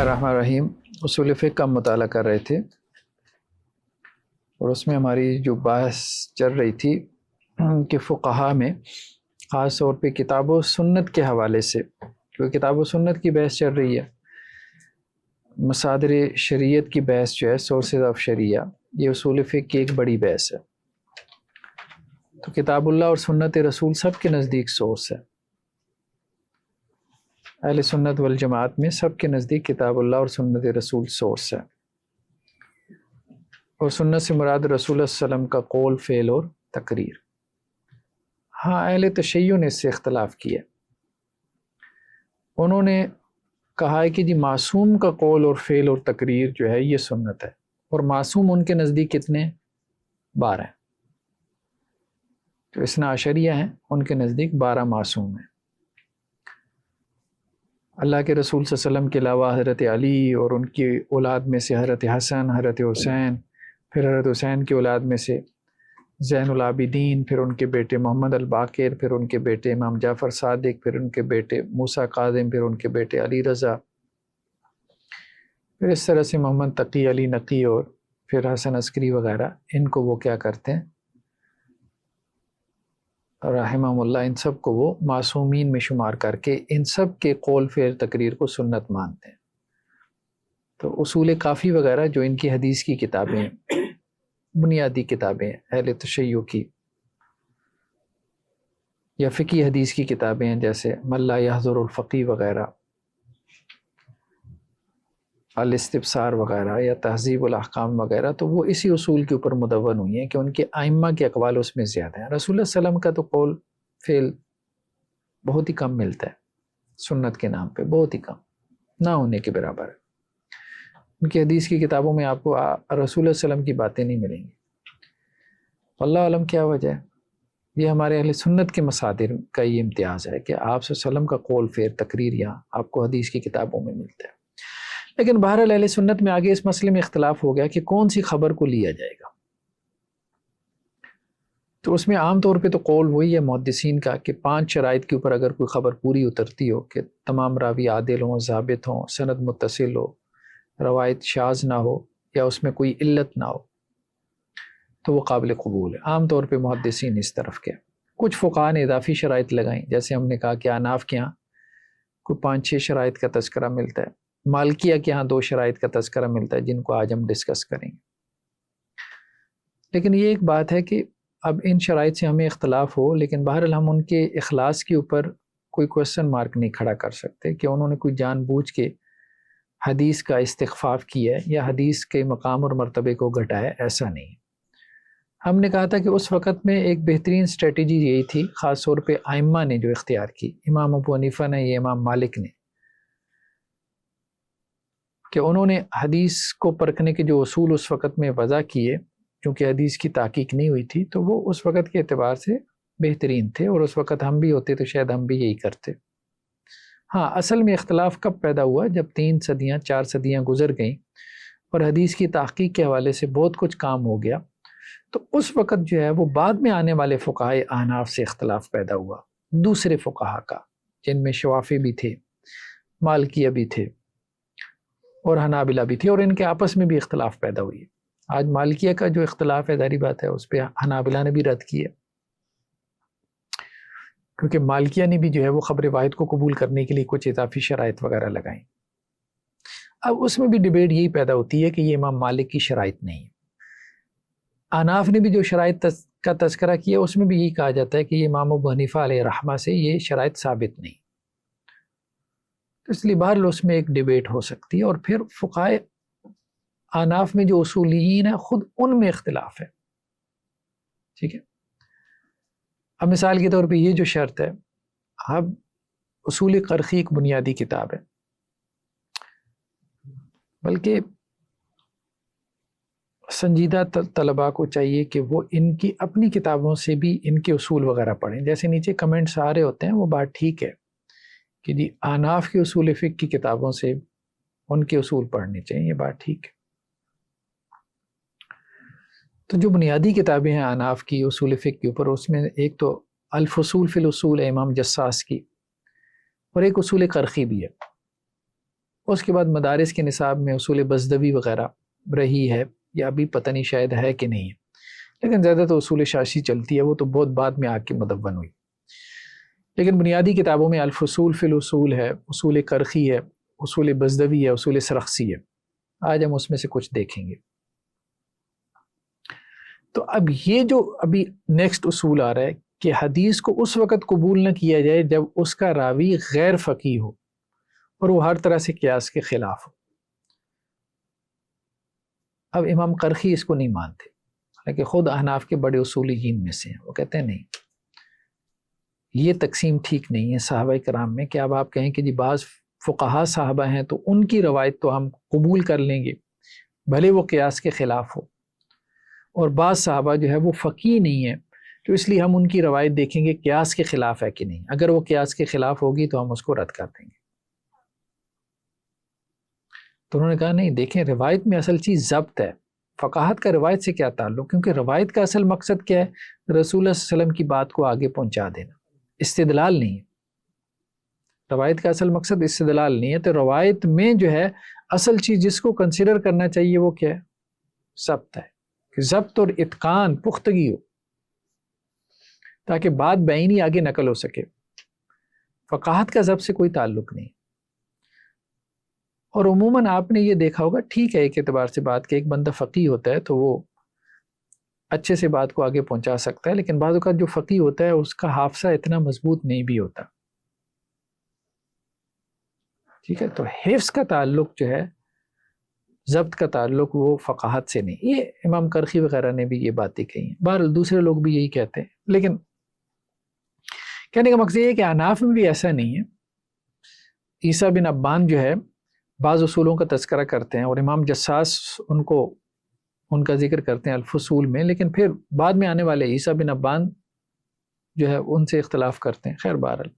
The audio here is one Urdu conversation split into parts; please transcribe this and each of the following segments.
الرحمن الرحیم اصول فقہ کا مطالعہ کر رہے تھے اور اس میں ہماری جو بحث چل رہی تھی کہ فقہا میں خاص طور پہ کتاب و سنت کے حوالے سے، کیونکہ کتاب و سنت کی بحث چل رہی ہے، مصادر شریعت کی بحث جو ہے، سورسز آف شریعہ، یہ اصول فقہ کی ایک بڑی بحث ہے۔ تو کتاب اللہ اور سنت رسول سب کے نزدیک سورس ہے، اہل سنت والجماعت میں سب کے نزدیک کتاب اللہ اور سنت رسول سورس ہے، اور سنت سے مراد رسول اللہ صلی اللہ علیہ وسلم کا قول، فعل اور تقریر۔ ہاں، اہل تشیع نے اس سے اختلاف کیا، انہوں نے کہا ہے کہ جی معصوم کا قول اور فعل اور تقریر جو ہے یہ سنت ہے، اور معصوم ان کے نزدیک کتنے؟ 12 ہیں۔ جو اثنا عشریہ ہیں ان کے نزدیک 12 معصوم ہیں۔ اللہ کے رسول صلی اللہ علیہ وسلم کے علاوہ حضرت علی اور ان کی اولاد میں سے حضرت حسن، حضرت حسین، پھر حضرت حسین کی اولاد میں سے زین العابدین، پھر ان کے بیٹے محمد الباقر، پھر ان کے بیٹے امام جعفر صادق، پھر ان کے بیٹے موسیٰ کاظم، پھر ان کے بیٹے علی رضا، پھر اس طرح سے محمد تقی، علی نقی، اور پھر حسن عسکری وغیرہ، ان کو وہ کیا کرتے ہیں رحمہم اللہ، ان سب کو وہ معصومین میں شمار کر کے ان سب کے قول فعل تقریر کو سنت مانتے ہیں۔ تو اصول کافی وغیرہ جو ان کی حدیث کی کتابیں ہیں، بنیادی کتابیں ہیں اہل تشیع کی، یا فقی حدیث کی کتابیں ہیں جیسے من لا یحضر الفقی وغیرہ، الاستبصار وغیرہ، یا تہذیب الاحکام وغیرہ، تو وہ اسی اصول کے اوپر مدون ہوئی ہیں کہ ان کے ائمہ کے اقوال اس میں زیادہ ہیں۔ رسول اللہ صلی اللہ علیہ وسلم کا تو قول فعل بہت ہی کم ملتا ہے، سنت کے نام پہ بہت ہی کم، نہ ہونے کے برابر ہے۔ ان کی حدیث کی کتابوں میں آپ کو رسول اللہ صلی اللہ علیہ وسلم کی باتیں نہیں ملیں گی۔ اللہ علم کیا وجہ ہے؟ یہ ہمارے اہل سنت کے مصادر کا یہ امتیاز ہے کہ آپ صلی اللہ علیہ وسلم کا قول فعل تقریر یہاں آپ کو حدیث کی کتابوں میں ملتا ہے۔ لیکن بہرحال اہل سنت میں آگے اس مسئلے میں اختلاف ہو گیا کہ کون سی خبر کو لیا جائے گا۔ تو اس میں عام طور پہ تو قول وہی ہے محدثین کا کہ 5 شرائط کے اوپر اگر کوئی خبر پوری اترتی ہو، کہ تمام راوی عادل ہوں، ضابط ہوں، سند متصل ہو، روایت شاذ نہ ہو، یا اس میں کوئی علت نہ ہو، تو وہ قابل قبول ہے۔ عام طور پہ محدثین اس طرف کے۔ کچھ فقہاء نے اضافی شرائط لگائیں، جیسے ہم نے کہا کہ احناف کے ہاں کوئی 5-6 شرائط کا تذکرہ ملتا ہے، مالکیہ کے ہاں 2 شرائط کا تذکرہ ملتا ہے، جن کو آج ہم ڈسکس کریں گے۔ لیکن یہ ایک بات ہے کہ اب ان شرائط سے ہمیں اختلاف ہو، لیکن بہرحال ہم ان کے اخلاص کے اوپر کوئی کوسچن مارک نہیں کھڑا کر سکتے کہ انہوں نے کوئی جان بوجھ کے حدیث کا استخفاف کیا ہے یا حدیث کے مقام اور مرتبے کو گھٹایا، ایسا نہیں۔ ہم نے کہا تھا کہ اس وقت میں ایک بہترین اسٹریٹجی یہی تھی، خاص طور پہ ائمہ نے جو اختیار کی، امام ابو حنیفہ نے یا امام مالک نے، کہ انہوں نے حدیث کو پرکھنے کے جو اصول اس وقت میں وضع کیے، کیونکہ حدیث کی تحقیق نہیں ہوئی تھی، تو وہ اس وقت کے اعتبار سے بہترین تھے، اور اس وقت ہم بھی ہوتے تو شاید ہم بھی یہی کرتے۔ ہاں، اصل میں اختلاف کب پیدا ہوا؟ جب 3 صدیاں 4 صدیاں گزر گئیں اور حدیث کی تحقیق کے حوالے سے بہت کچھ کام ہو گیا، تو اس وقت جو ہے وہ بعد میں آنے والے فقہائے احناف سے اختلاف پیدا ہوا، دوسرے فقہا کا، جن میں شوافی بھی تھے، مالکیہ بھی تھے، اور حنابلہ بھی تھے، اور ان کے آپس میں بھی اختلاف پیدا ہوئی ہے۔ آج مالکیہ کا جو اختلاف ہے، ظاہری بات ہے اس پہ حنابلہ نے بھی رد کیا، کیونکہ مالکیہ نے بھی جو ہے وہ خبر واحد کو قبول کرنے کے لیے کچھ اضافی شرائط وغیرہ لگائیں۔ اب اس میں بھی ڈیبیٹ یہی پیدا ہوتی ہے کہ یہ امام مالک کی شرائط نہیں ہے۔ احناف نے بھی جو شرائط کا تذکرہ کیا، اس میں بھی یہی کہا جاتا ہے کہ یہ امام ابو حنیفہ علیہ رحمہ سے یہ شرائط ثابت نہیں، اس لیے بہرحال اس میں ایک ڈیبیٹ ہو سکتی ہے۔ اور پھر فقہائے احناف میں جو اصولیین ہیں، خود ان میں اختلاف ہے، ٹھیک ہے۔ اب مثال کے طور پہ یہ جو شرط ہے، اب اصول قرخی ایک بنیادی کتاب ہے، بلکہ سنجیدہ طلباء کو چاہیے کہ وہ ان کی اپنی کتابوں سے بھی ان کے اصول وغیرہ پڑھیں۔ جیسے نیچے کمنٹس آ رہے ہوتے ہیں، وہ بات ٹھیک ہے کہ جی احناف کی اصول فقہ کی کتابوں سے ان کے اصول پڑھنے چاہیے، یہ بات ٹھیک ہے۔ تو جو بنیادی کتابیں ہیں احناف کی اصول فقہ کے اوپر، اس میں ایک تو الفصول فی الاصول ہے امام جساس کی، اور ایک اصول قرخی بھی ہے۔ اس کے بعد مدارس کے نصاب میں اصول بزدوی وغیرہ رہی ہے، یا ابھی پتہ نہیں شاید ہے کہ نہیں ہے، لیکن زیادہ تو اصول شاشی چلتی ہے، وہ تو بہت بعد میں آ کے مدون ہوئی۔ لیکن بنیادی کتابوں میں الفصول فی الاصول ہے، اصول کرخی ہے، اصول بزدوی ہے، اصول سرخسی ہے۔ آج ہم اس میں سے کچھ دیکھیں گے۔ تو اب یہ جو ابھی نیکسٹ اصول آ رہا ہے کہ حدیث کو اس وقت قبول نہ کیا جائے جب اس کا راوی غیر فقیہ ہو اور وہ ہر طرح سے قیاس کے خلاف ہو۔ اب امام کرخی اس کو نہیں مانتے، حالانکہ خود احناف کے بڑے اصولیین میں سے ہیں۔ وہ کہتے ہیں نہیں، یہ تقسیم ٹھیک نہیں ہے صحابہ کرام میں، کہ اب آپ کہیں کہ جی بعض فقہا صحابہ ہیں تو ان کی روایت تو ہم قبول کر لیں گے بھلے وہ قیاس کے خلاف ہو، اور بعض صحابہ جو ہے وہ فقیہ نہیں ہے تو اس لیے ہم ان کی روایت دیکھیں گے قیاس کے خلاف ہے کہ نہیں، اگر وہ قیاس کے خلاف ہوگی تو ہم اس کو رد کر دیں گے۔ تو انہوں نے کہا نہیں، دیکھیں روایت میں اصل چیز ضبط ہے، فقاہت کا روایت سے کیا تعلق، کیونکہ روایت کا اصل مقصد کیا ہے؟ رسول اللہ صلی اللہ علیہ وسلم کی بات کو آگے پہنچا دینا، استدلال نہیں ہے۔ روایت کا اصل مقصد استدلال نہیں ہے، تو روایت میں جو ہے اصل چیز جس کو کنسیڈر کرنا چاہیے وہ کیا ہے؟ ضبط ہے، کہ ضبط اور اتقان، پختگی ہو، تاکہ بات بعینی آگے نقل ہو سکے۔ فقاہت کا ضبط سے کوئی تعلق نہیں۔ اور عموماً آپ نے یہ دیکھا ہوگا، ٹھیک ہے ایک اعتبار سے بات کہ ایک بندہ فقیہ ہوتا ہے تو وہ اچھے سے بات کو آگے پہنچا سکتا ہے، لیکن بعض اوقات جو فقیہ ہوتا ہے اس کا حافظہ اتنا مضبوط نہیں بھی ہوتا، ٹھیک ہے؟ تو حفظ کا تعلق جو ہے، ضبط کا تعلق وہ فقاہت سے نہیں۔ یہ امام کرخی وغیرہ نے بھی یہ باتیں کہی ہیں، بہرحال دوسرے لوگ بھی یہی کہتے ہیں، لیکن کہنے کا مقصد یہ ہے کہ احناف میں بھی ایسا نہیں ہے۔ عیسیٰ بن ابان جو ہے بعض اصولوں کا تذکرہ کرتے ہیں، اور امام جساس ان کا ذکر کرتے ہیں الفصول میں، لیکن پھر بعد میں آنے والے عیسیٰ بن ابان جو ہے ان سے اختلاف کرتے ہیں۔ خیر بہرحال،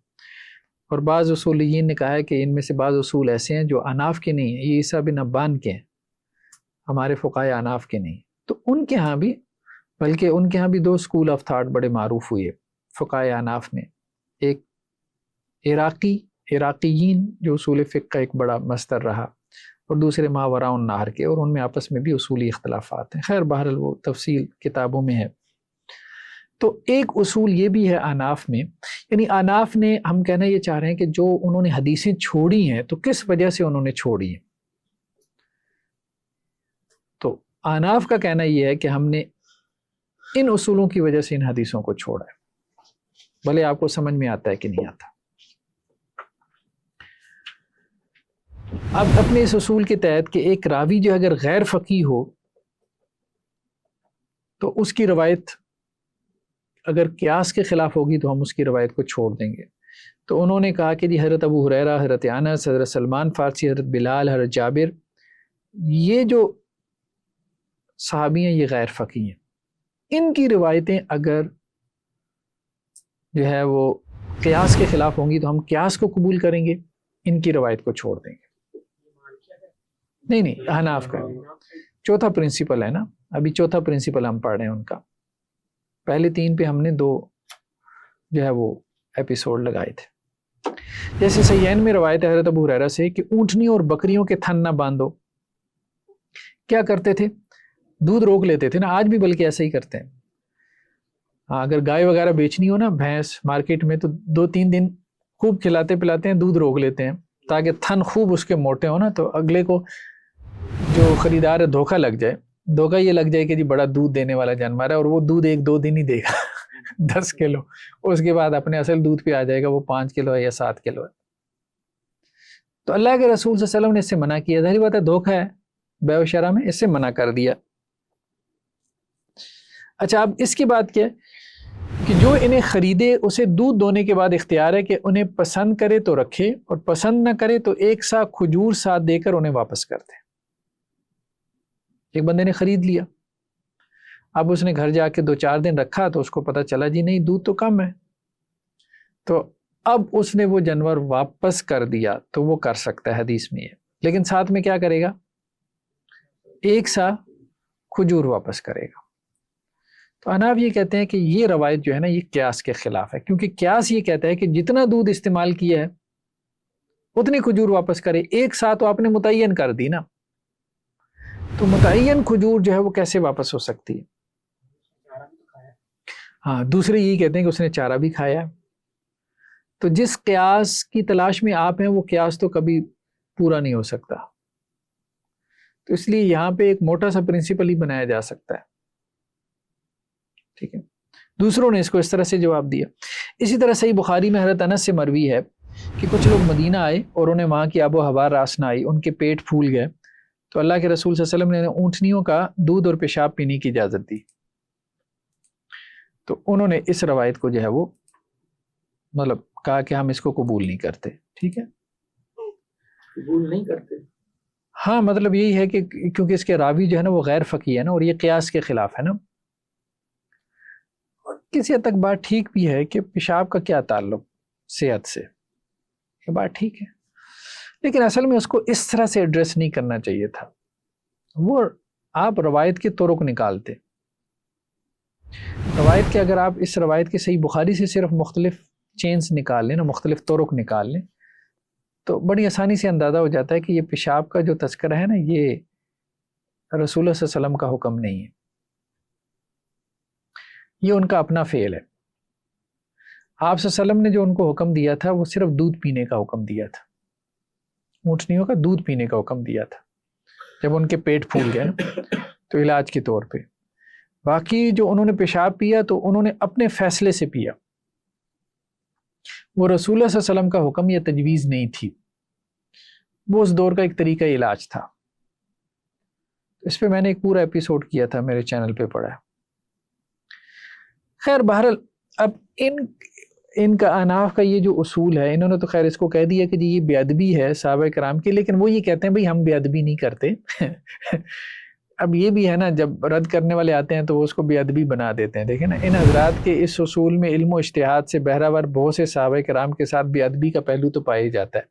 اور بعض اصولیین نے کہا ہے کہ ان میں سے بعض اصول ایسے ہیں جو احناف کے نہیں ہیں، یہ عیسیٰ بن ابان کے ہیں، ہمارے فقہائے احناف کے نہیں۔ تو ان کے ہاں بھی، بلکہ ان کے ہاں بھی دو اسکول آف تھاٹ بڑے معروف ہوئے فقہائے احناف میں، ایک عراقیین جو اصول فقہ کا ایک بڑا مصدر رہا، اور دوسرے ماوراء النہر کے، اور ان میں آپس میں بھی اصولی اختلافات ہیں۔ خیر بہرحال وہ تفصیل کتابوں میں ہے۔ تو ایک اصول یہ بھی ہے احناف میں، یعنی احناف نے، ہم کہنا یہ چاہ رہے ہیں کہ جو انہوں نے حدیثیں چھوڑی ہیں تو کس وجہ سے انہوں نے چھوڑی ہیں۔ تو احناف کا کہنا یہ ہے کہ ہم نے ان اصولوں کی وجہ سے ان حدیثوں کو چھوڑا ہے، بھلے آپ کو سمجھ میں آتا ہے کہ نہیں آتا۔ اب اپنے اس اصول کے تحت کہ ایک راوی جو اگر غیر فقیہ ہو تو اس کی روایت اگر قیاس کے خلاف ہوگی تو ہم اس کی روایت کو چھوڑ دیں گے۔ تو انہوں نے کہا کہ جی حضرت ابو ہریرہ، حضرت انس، حضرت سلمان فارسی، حضرت بلال، حضرت جابر، یہ جو صحابی ہیں یہ غیر فقیہ ہیں، ان کی روایتیں اگر جو ہے وہ قیاس کے خلاف ہوں گی تو ہم قیاس کو قبول کریں گے، ان کی روایت کو چھوڑ دیں گے۔ نہیں، احناف کا چوتھا پرنسپل ہے نا، ابھی چوتھا پرنسپل ہم پڑھ رہے ہیں ان کا، پہلے تین پہ ہم نے دو جو ہے وہ ایپیسوڈ لگائے تھے۔ جیسے صحیحین میں روایت ہے حضرت ابو ہریرہ سے کہ اونٹنی اور بکریوں کے تھن نہ باندھو۔ کیا کرتے تھے؟ دودھ روک لیتے تھے نا، آج بھی بلکہ ایسا ہی کرتے ہیں۔ ہاں، اگر گائے وغیرہ بیچنی ہو نا، بھینس مارکیٹ میں، تو 2-3 دن خوب کھلاتے پلاتے ہیں، دودھ روک لیتے ہیں تاکہ تھن خوب اس کے موٹے ہو نا، تو اگلے کو جو خریدار ہے دھوکہ لگ جائے، دھوکہ یہ لگ جائے کہ جی بڑا دودھ دینے والا جانور ہے، اور وہ دودھ 1-2 دن ہی دے گا 10 کلو، اس کے بعد اپنے اصل دودھ پہ آ جائے گا، وہ 5 کلو ہے یا 7 کلو ہے۔ تو اللہ کے رسول صلی اللہ علیہ وسلم نے اس سے منع کیا، ظاہر بات ہے دھوکہ ہے، بیع و شرع میں اس سے منع کر دیا۔ اچھا، اب اس کی بات کیا ہے کہ جو انہیں خریدے اسے دودھ دونے کے بعد اختیار ہے کہ انہیں پسند کرے تو رکھے، اور پسند نہ کرے تو 1 سا کھجور ساتھ دے کر انہیں واپس کر دے۔ ایک بندے نے خرید لیا، اب اس نے گھر جا کے 2-4 دن رکھا تو اس کو پتہ چلا جی نہیں، دودھ تو کم ہے، تو اب اس نے وہ جانور واپس کر دیا، تو وہ کر سکتا ہے حدیث میں یہ، لیکن ساتھ میں کیا کرے گا؟ 1 سا کھجور واپس کرے گا۔ تو احناف یہ کہتے ہیں کہ یہ روایت جو ہے نا یہ قیاس کے خلاف ہے، کیونکہ قیاس یہ کہتا ہے کہ جتنا دودھ استعمال کیا ہے اتنی کھجور واپس کرے. ایک ساتھ تو آپ نے متعین کر دی نا, تو متعین کھجور جو ہے وہ کیسے واپس ہو سکتی ہے؟ ہاں, دوسرے یہی کہتے ہیں کہ اس نے چارہ بھی کھایا. تو جس قیاس کی تلاش میں آپ ہیں وہ قیاس تو کبھی پورا نہیں ہو سکتا. تو اس لیے یہاں پہ ایک موٹا سا پرنسپل ہی بنایا جا سکتا ہے. ٹھیک ہے, دوسروں نے اس کو اس طرح سے جواب دیا. اسی طرح صحیح بخاری میں حضرت انس سے مروی ہے کہ کچھ لوگ مدینہ آئے اور انہیں وہاں کی آب و ہوا راس نہ آئی, ان کے پیٹ پھول گئے, تو اللہ کے رسول صلی اللہ علیہ وسلم نے اونٹنیوں کا دودھ اور پیشاب پینے کی اجازت دی. تو انہوں نے اس روایت کو جو ہے وہ مطلب کہا کہ ہم اس کو قبول نہیں کرتے. ٹھیک ہے, قبول نہیں کرتے. ہاں, مطلب یہی ہے کہ کیونکہ اس کے راوی جو ہے نا وہ غیر فقیہ ہے نا, اور یہ قیاس کے خلاف ہے نا. اور کسی حد تک بات ٹھیک بھی ہے کہ پیشاب کا کیا تعلق صحت سے, یہ بات ٹھیک ہے, لیکن اصل میں اس کو اس طرح سے ایڈریس نہیں کرنا چاہیے تھا. وہ آپ روایت کے طرق نکالتے, روایت کے اگر آپ اس روایت کے صحیح بخاری سے صرف مختلف چینز نکال لیں نا, مختلف طرق نکال لیں, تو بڑی آسانی سے اندازہ ہو جاتا ہے کہ یہ پیشاب کا جو تذکرہ ہے نا یہ رسول اللہ صلی اللہ علیہ وسلم کا حکم نہیں ہے, یہ ان کا اپنا فعل ہے. آپ صلی اللہ علیہ وسلم نے جو ان کو حکم دیا تھا وہ صرف دودھ پینے کا حکم دیا تھا, اونٹنیوں کا دودھ پینے کا حکم دیا تھا جب ان کے پیٹ پھول گئے تو علاج کے طور پہ. باقی جو انہوں نے پیشاب پیا تو انہوں نے اپنے فیصلے سے پیا, وہ رسول اللہ صلی اللہ علیہ وسلم کا حکم یا تجویز نہیں تھی, وہ اس دور کا ایک طریقہ علاج تھا. اس پہ میں نے ایک پورا ایپیسوڈ کیا تھا, میرے چینل پہ پڑا ہے. خیر بہرحال اب ان کا اناف کا یہ جو اصول ہے, انہوں نے تو خیر اس کو کہہ دیا کہ جی یہ بے ادبی ہے صحابہ کرام کی, لیکن وہ یہ کہتے ہیں بھئی ہم بے ادبی نہیں کرتے. اب یہ بھی ہے نا, جب رد کرنے والے آتے ہیں تو وہ اس کو بے ادبی بنا دیتے ہیں. دیکھیں نا, ان حضرات کے اس اصول میں علم و اجتہاد سے بہراور بہت سے صحابہ کرام کے ساتھ بے ادبی کا پہلو تو پایا جاتا ہے,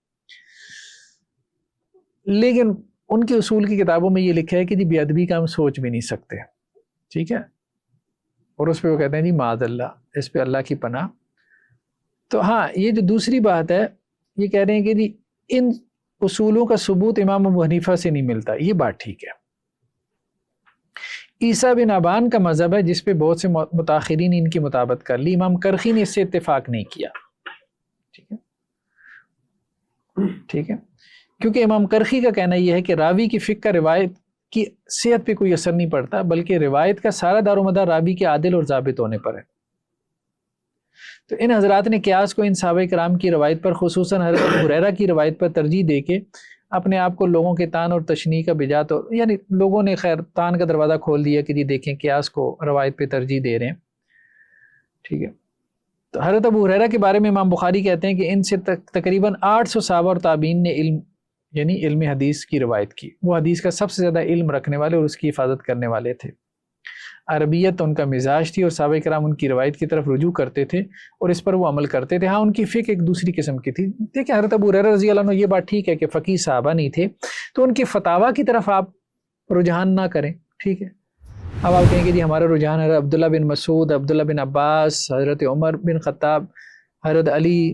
لیکن ان کے اصول کی کتابوں میں یہ لکھا ہے کہ جی بے ادبی کا ہم سوچ بھی نہیں سکتے. ٹھیک ہے, اور اس پہ وہ کہتے ہیں جی معاذ اللہ, اس پہ اللہ کی پناہ. تو ہاں, یہ جو دوسری بات ہے, یہ کہہ رہے ہیں کہ جی ان اصولوں کا ثبوت امام ابو حنیفہ سے نہیں ملتا, یہ بات ٹھیک ہے. عیسیٰ بن ابان کا مذہب ہے جس پہ بہت سے متاخرین ان کی مطابقت کر لی, امام کرخی نے اس سے اتفاق نہیں کیا. ٹھیک ہے, ٹھیک ہے, کیونکہ امام کرخی کا کہنا یہ ہے کہ راوی کی فقہ کا روایت کی صحت پہ کوئی اثر نہیں پڑتا, بلکہ روایت کا سارا دار و مدار راوی کے عادل اور ضابط ہونے پر ہے. تو ان حضرات نے قیاس کو ان صحابہ کرام کی روایت پر, خصوصاً حضرت ابو ہریرہ کی روایت پر ترجیح دے کے اپنے آپ کو لوگوں کے تان اور تشنیع کا بجات, اور یعنی لوگوں نے خیر تان کا دروازہ کھول دیا کہ جی دیکھیں قیاس کو روایت پہ ترجیح دے رہے ہیں. ٹھیک ہے, تو حضرت ابو ہریرہ کے بارے میں امام بخاری کہتے ہیں کہ ان سے تقریباً 800 صحابہ اور تابعین نے علم حدیث کی روایت کی. وہ حدیث کا سب سے زیادہ علم رکھنے والے اور اس کی حفاظت کرنے والے تھے. عربیت ان کا مزاج تھی اور صحابہ کرام ان کی روایت کی طرف رجوع کرتے تھے اور اس پر وہ عمل کرتے تھے. ہاں, ان کی فقہ ایک دوسری قسم کی تھی. دیکھیں حضرت ابو ہریرہ رضی اللہ عنہ, یہ بات ٹھیک ہے کہ فقیہ صحابہ نہیں تھے, تو ان کے فتاویٰ کی طرف آپ رجحان نہ کریں. ٹھیک ہے, اب آپ کہیں گے جی ہمارا رجحان حضرت عبداللہ بن مسعود, عبداللہ بن عباس, حضرت عمر بن خطاب, حضرت علی,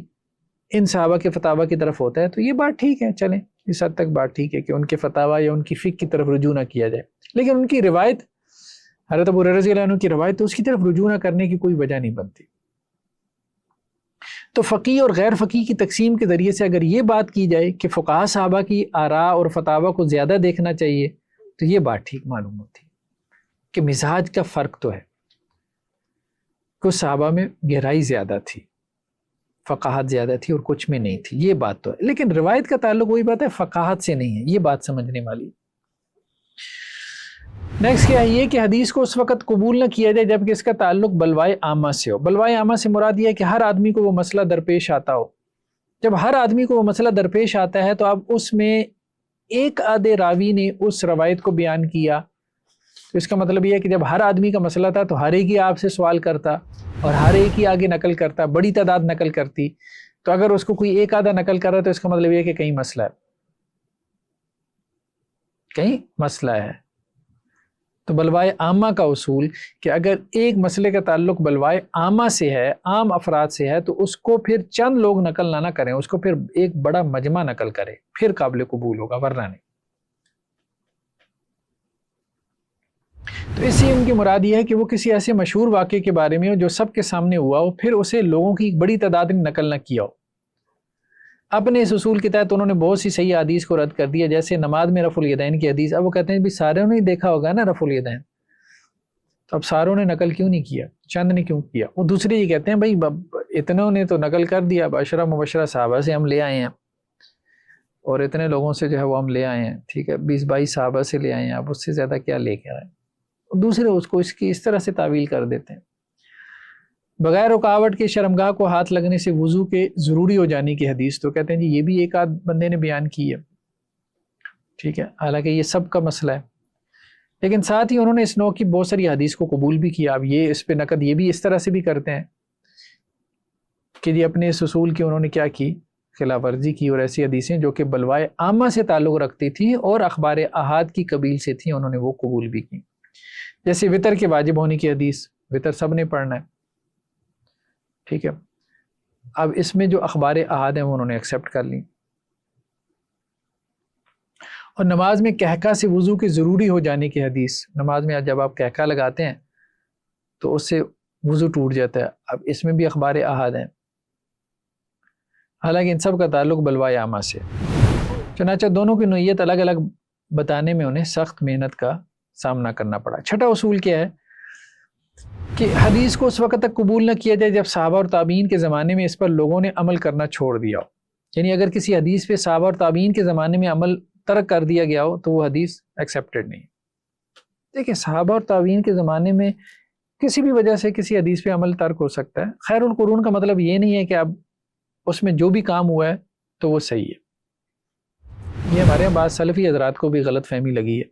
ان صحابہ کے فتاویٰ کی طرف ہوتا ہے. تو یہ بات ٹھیک ہے, چلیں اس حد تک بات ٹھیک ہے کہ ان کے فتاویٰ یا ان کی فقہ کی طرف رجوع نہ کیا جائے, لیکن ان کی روایت, حضرت ابو ہریرہ رضی اللہ عنہ کی روایت, تو اس کی طرف رجوع نہ کرنے کی کوئی وجہ نہیں بنتی. تو فقیہ اور غیر فقیہ کی تقسیم کے ذریعے سے اگر یہ بات کی جائے کہ فقہاء صحابہ کی آراء اور فتاویٰ کو زیادہ دیکھنا چاہیے, تو یہ بات ٹھیک معلوم ہوتی کہ مزاج کا فرق تو ہے. کچھ صحابہ میں گہرائی زیادہ تھی, فقاہت زیادہ تھی, اور کچھ میں نہیں تھی, یہ بات تو ہے. لیکن روایت کا تعلق وہی بات ہے, فقاہت سے نہیں ہے, یہ بات سمجھنے والی. نیکسٹ کیا ہے یہ کہ حدیث کو اس وقت قبول نہ کیا جائے جبکہ اس کا تعلق بلوائے عامہ سے ہو. بلوائے عامہ سے مراد یہ ہے کہ ہر آدمی کو وہ مسئلہ درپیش آتا ہو. جب ہر آدمی کو وہ مسئلہ درپیش آتا ہے تو اب اس میں ایک آدھے راوی نے اس روایت کو بیان کیا, تو اس کا مطلب یہ ہے کہ جب ہر آدمی کا مسئلہ تھا تو ہر ایک ہی آپ سے سوال کرتا اور ہر ایک ہی آگے نقل کرتا, بڑی تعداد نقل کرتی. تو اگر اس کو کوئی ایک آدھا نقل کر رہا ہے تو اس کا مطلب یہ ہے کہ کہیں مسئلہ ہے, کہیں مسئلہ ہے. تو بلوائے عامہ کا اصول کہ اگر ایک مسئلے کا تعلق بلوائے عامہ سے ہے، عام افراد سے ہے، تو اس کو پھر چند لوگ نقل نہ کریں، اس کو پھر ایک بڑا مجمع نقل کرے، پھر قابل قبول ہوگا، ورنہ نہیں۔ تو اس سے ان کی مراد یہ ہے کہ وہ کسی ایسے مشہور واقعے کے بارے میں ہو جو سب کے سامنے ہوا ہو، پھر اسے لوگوں کی بڑی تعداد نے نقل نہ کیا ہو۔ اپنے اس اصول کے تحت انہوں نے بہت سی صحیح حدیث کو رد کر دیا، جیسے نماز میں رفع الیدین کی حدیث۔ اب وہ کہتے ہیں بھی ساروں نے دیکھا ہوگا نا رفع الیدین، تو اب ساروں نے نقل کیوں نہیں کیا، چند نے کیوں کیا؟ وہ دوسرے یہ کہتے ہیں بھائی اتنوں نے تو نقل کر دیا، اب عشرہ مبشرہ صحابہ سے ہم لے آئے ہیں، اور اتنے لوگوں سے جو ہے وہ ہم لے آئے ہیں، ٹھیک ہے، 20-22 صحابہ سے لے آئے ہیں، اب اس سے زیادہ کیا لے کے آئے؟ دوسرے اس کو اس کی اس طرح سے تعویل کر دیتے ہیں۔ بغیر رکاوٹ کے شرمگاہ کو ہاتھ لگنے سے وضو کے ضروری ہو جانے کی حدیث، تو کہتے ہیں جی یہ بھی ایک آدھ بندے نے بیان کی ہے، ٹھیک ہے، حالانکہ یہ سب کا مسئلہ ہے، لیکن ساتھ ہی انہوں نے اس نوع کی بہت ساری حدیث کو قبول بھی کیا۔ اب یہ اس پہ نقد یہ بھی اس طرح سے بھی کرتے ہیں کہ جی اپنے اس اصول کی انہوں نے کیا کی، خلاف ورزی کی، اور ایسی حدیثیں جو کہ بلوائے عامہ سے تعلق رکھتی تھیں اور اخبار احاد کی قبیل سے تھیں، انہوں نے وہ قبول بھی کی، جیسے وطر کے واجب ہونے کی حدیث، وطر سب نے پڑھنا ہے، ٹھیک ہے۔ اب اس میں جو اخبار احاد ہیں وہ انہوں نے ایکسیپٹ کر لی۔ اور نماز میں کہکہ سے وضو کے ضروری ہو جانے کی حدیث، نماز میں جب آپ کہکہ لگاتے ہیں تو اس سے وضو ٹوٹ جاتا ہے، اب اس میں بھی اخبار احاد ہیں، حالانکہ ان سب کا تعلق بلوائے عامہ سے۔ چنانچہ دونوں کی نوعیت الگ الگ بتانے میں انہیں سخت محنت کا سامنا کرنا پڑا۔ چھٹا اصول کیا ہے کہ حدیث کو اس وقت تک قبول نہ کیا جائے جب صحابہ اور تابعین کے زمانے میں اس پر لوگوں نے عمل کرنا چھوڑ دیا ہو، یعنی اگر کسی حدیث پہ صحابہ اور تابعین کے زمانے میں عمل ترک کر دیا گیا ہو تو وہ حدیث ایکسیپٹڈ نہیں۔ دیکھیں صحابہ اور تابعین کے زمانے میں کسی بھی وجہ سے کسی حدیث پہ عمل ترک ہو سکتا ہے۔ خیر القرون کا مطلب یہ نہیں ہے کہ اب اس میں جو بھی کام ہوا ہے تو وہ صحیح ہے۔ یہ ہمارے یہاں بعض سلفی حضرات کو بھی غلط فہمی لگی ہے،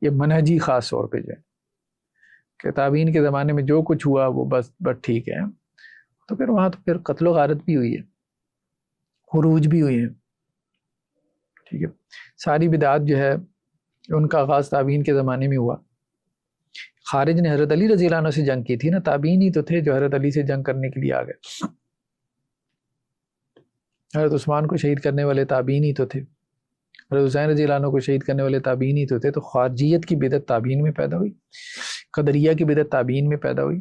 یہ منہجی خاص طور پہ جو ہے کہ تابعین کے زمانے میں جو کچھ ہوا وہ بس ٹھیک ہے، تو پھر وہاں تو پھر قتل و غارت بھی ہوئی ہے، خروج بھی ہوئی ہے، ٹھیک ہے۔ ساری بدعات جو ہے ان کا آغاز تابعین کے زمانے میں ہوا۔ خارج نے حضرت علی رضی اللہ عنہ سے جنگ کی تھی نا، تابعین ہی تو تھے جو حضرت علی سے جنگ کرنے کے لیے آ گئے۔ حضرت عثمان کو شہید کرنے والے تابعین ہی تو تھے، حضرت حسین رضی اللہ عنہ کو شہید کرنے والے تابعین ہی تو تھے۔ تو خارجیت کی بدعت تابعین میں پیدا ہوئی، قدریہ کی بدعت تابعین میں پیدا ہوئی۔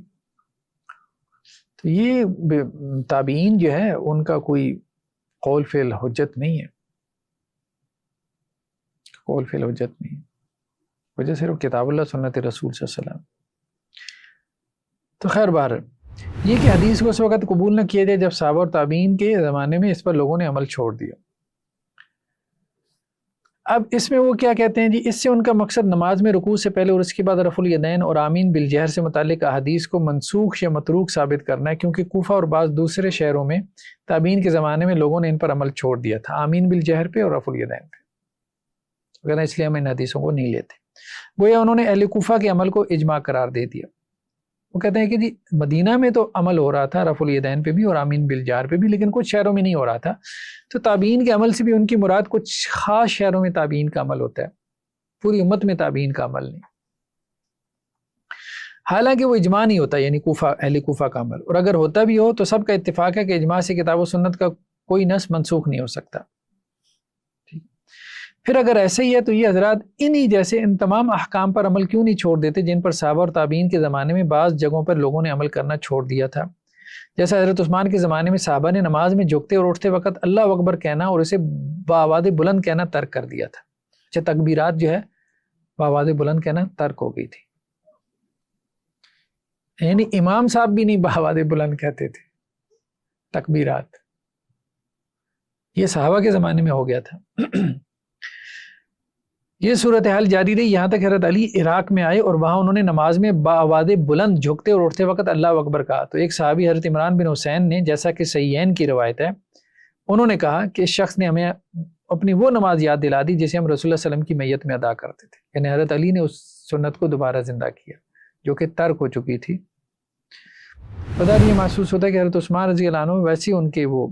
تو یہ تابعین جو ہے ان کا کوئی قول فعل حجت نہیں ہے، قول فعل حجت نہیں ہے، وجہ صرف کتاب اللہ سنت رسول صلی اللہ علیہ وسلم۔ تو خیر بہر یہ کہ حدیث کو اس وقت قبول نہ کیا جائے جب صحابہ اور تابعین کے زمانے میں اس پر لوگوں نے عمل چھوڑ دیا۔ اب اس میں وہ کیا کہتے ہیں جی، اس سے ان کا مقصد نماز میں رکوع سے پہلے اور اس کے بعد رفع الیدین اور آمین بالجہر سے متعلق احادیث کو منسوخ یا متروک ثابت کرنا ہے، کیونکہ کوفہ اور بعض دوسرے شہروں میں تابعین کے زمانے میں لوگوں نے ان پر عمل چھوڑ دیا تھا، آمین بالجہر پہ اور رفع الیدین پہ، اس لیے ہم ان حدیثوں کو نہیں لیتے۔ گویا انہوں نے اہل کوفہ کے عمل کو اجماع قرار دے دیا۔ وہ کہتے ہیں کہ جی مدینہ میں تو عمل ہو رہا تھا رفع الیدین پہ بھی اور آمین بالجہر پہ بھی، لیکن کچھ شہروں میں نہیں ہو رہا تھا۔ تو تابعین کے عمل سے بھی ان کی مراد کچھ خاص شہروں میں تابعین کا عمل ہوتا ہے، پوری امت میں تابعین کا عمل نہیں، حالانکہ وہ اجماع نہیں ہوتا، یعنی کوفہ اہل کوفہ کا عمل، اور اگر ہوتا بھی ہو تو سب کا اتفاق ہے کہ اجماع سے کتاب و سنت کا کوئی نص منسوخ نہیں ہو سکتا۔ پھر اگر ایسے ہی ہے تو یہ حضرات انہی جیسے ان تمام احکام پر عمل کیوں نہیں چھوڑ دیتے جن پر صحابہ اور تابعین کے زمانے میں بعض جگہوں پر لوگوں نے عمل کرنا چھوڑ دیا تھا؟ جیسا حضرت عثمان کے زمانے میں صحابہ نے نماز میں جھکتے اور اٹھتے وقت اللہ اکبر کہنا اور اسے بآواز بلند کہنا ترک کر دیا تھا۔ اچھا تکبیرات جو ہے بآواز بلند کہنا ترک ہو گئی تھی، یعنی امام صاحب بھی نہیں بآواز بلند کہتے تھے تکبیرات، یہ صحابہ کے زمانے میں ہو گیا تھا۔ یہ صورتحال جاری رہی یہاں تک حضرت علی عراق میں آئے اور وہاں انہوں نے نماز میں بآواز بلند جھکتے اور اٹھتے وقت اللہ اکبر کہا۔ تو ایک صحابی حضرت عمران بن حسین نے، جیسا کہ صحیحین کی روایت ہے، انہوں نے کہا کہ اس شخص نے ہمیں اپنی وہ نماز یاد دلا دی جسے ہم رسول اللہ صلی اللہ علیہ وسلم کی میت میں ادا کرتے تھے، یعنی حضرت علی نے اس سنت کو دوبارہ زندہ کیا جو کہ ترک ہو چکی تھی۔ پتہ نہیں، یہ محسوس ہوتا ہے کہ حضرت عثمان رضی اللہ عنہ ویسے ان کے وہ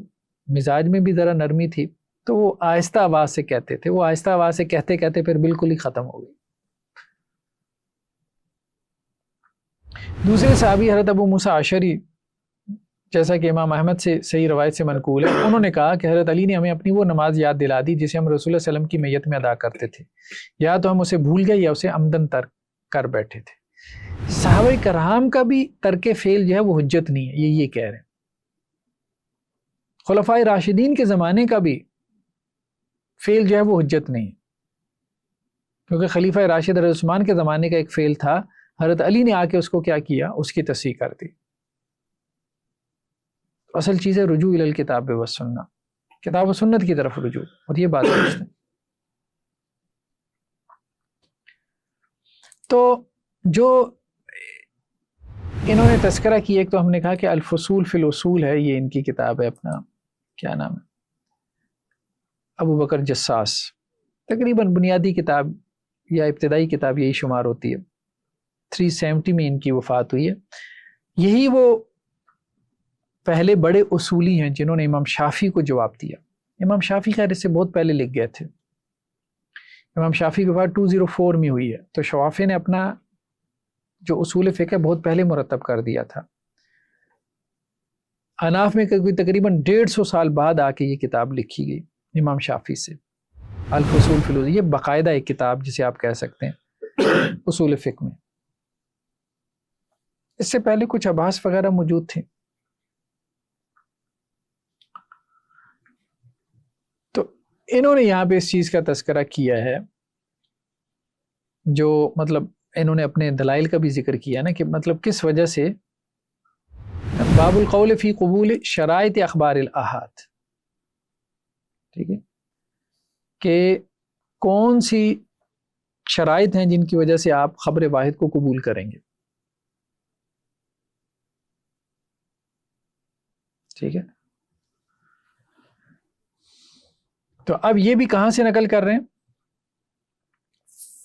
مزاج میں بھی ذرا نرمی تھی، تو وہ آہستہ آواز سے کہتے تھے، وہ آہستہ آواز سے کہتے کہتے پھر بالکل ہی ختم ہو گئی۔ دوسرے صحابی حضرت ابو موسیٰ اشعری، جیسا کہ امام احمد سے صحیح روایت سے منقول ہے، انہوں نے کہا کہ حضرت علی نے ہمیں اپنی وہ نماز یاد دلا دی جسے ہم رسول اللہ علیہ وسلم کی میت میں ادا کرتے تھے، یا تو ہم اسے بھول گئے یا اسے عمدن ترک کر بیٹھے تھے۔ صحابہ کرام کا بھی ترک فعل جو ہے وہ حجت نہیں ہے، یہ کہہ رہے ہیں۔ خلفائے راشدین کے زمانے کا بھی فعل جو ہے وہ حجت نہیں ہے، کیونکہ خلیفہ راشد حضرت عثمان کے زمانے کا ایک فعل تھا، حضرت علی نے آ کے اس کو کیا کیا، اس کی تصحیح کر دی۔ اصل چیز ہے رجوع الی الکتاب و سنہ، کتاب و سنت کی طرف رجوع، اور یہ بات درست ہے۔ تو جو انہوں نے تذکرہ کیا، ایک تو ہم نے کہا کہ الفصول فی الاصول ہے، یہ ان کی کتاب ہے، اپنا کیا نام ہے، ابو بکر جساس، تقریباً بنیادی کتاب یا ابتدائی کتاب یہی شمار ہوتی ہے، 370 میں ان کی وفات ہوئی ہے۔ یہی وہ پہلے بڑے اصولی ہیں جنہوں نے امام شافعی کو جواب دیا۔ امام شافعی خیر اس سے بہت پہلے لکھ گئے تھے، امام شافعی کی وفات 204 میں ہوئی ہے، تو شوافی نے اپنا جو اصول فقہ بہت پہلے مرتب کر دیا تھا۔ اناف میں کوئی تقریباً 150 سال بعد آ کے یہ کتاب لکھی گئی امام شافعی سے، الفصول فی الاصول، یہ باقاعدہ ایک کتاب جسے آپ کہہ سکتے ہیں اصول فقہ میں۔ اس سے پہلے کچھ ابحاث وغیرہ موجود تھے۔ تو انہوں نے یہاں پہ اس چیز کا تذکرہ کیا ہے، جو مطلب انہوں نے اپنے دلائل کا بھی ذکر کیا نا، کہ مطلب کس وجہ سے باب القول فی قبول شرائط اخبار الاحاد، ٹھیک ہے، کہ کون سی شرائط ہیں جن کی وجہ سے آپ خبر واحد کو قبول کریں گے، ٹھیک ہے۔ تو اب یہ بھی کہاں سے نقل کر رہے ہیں،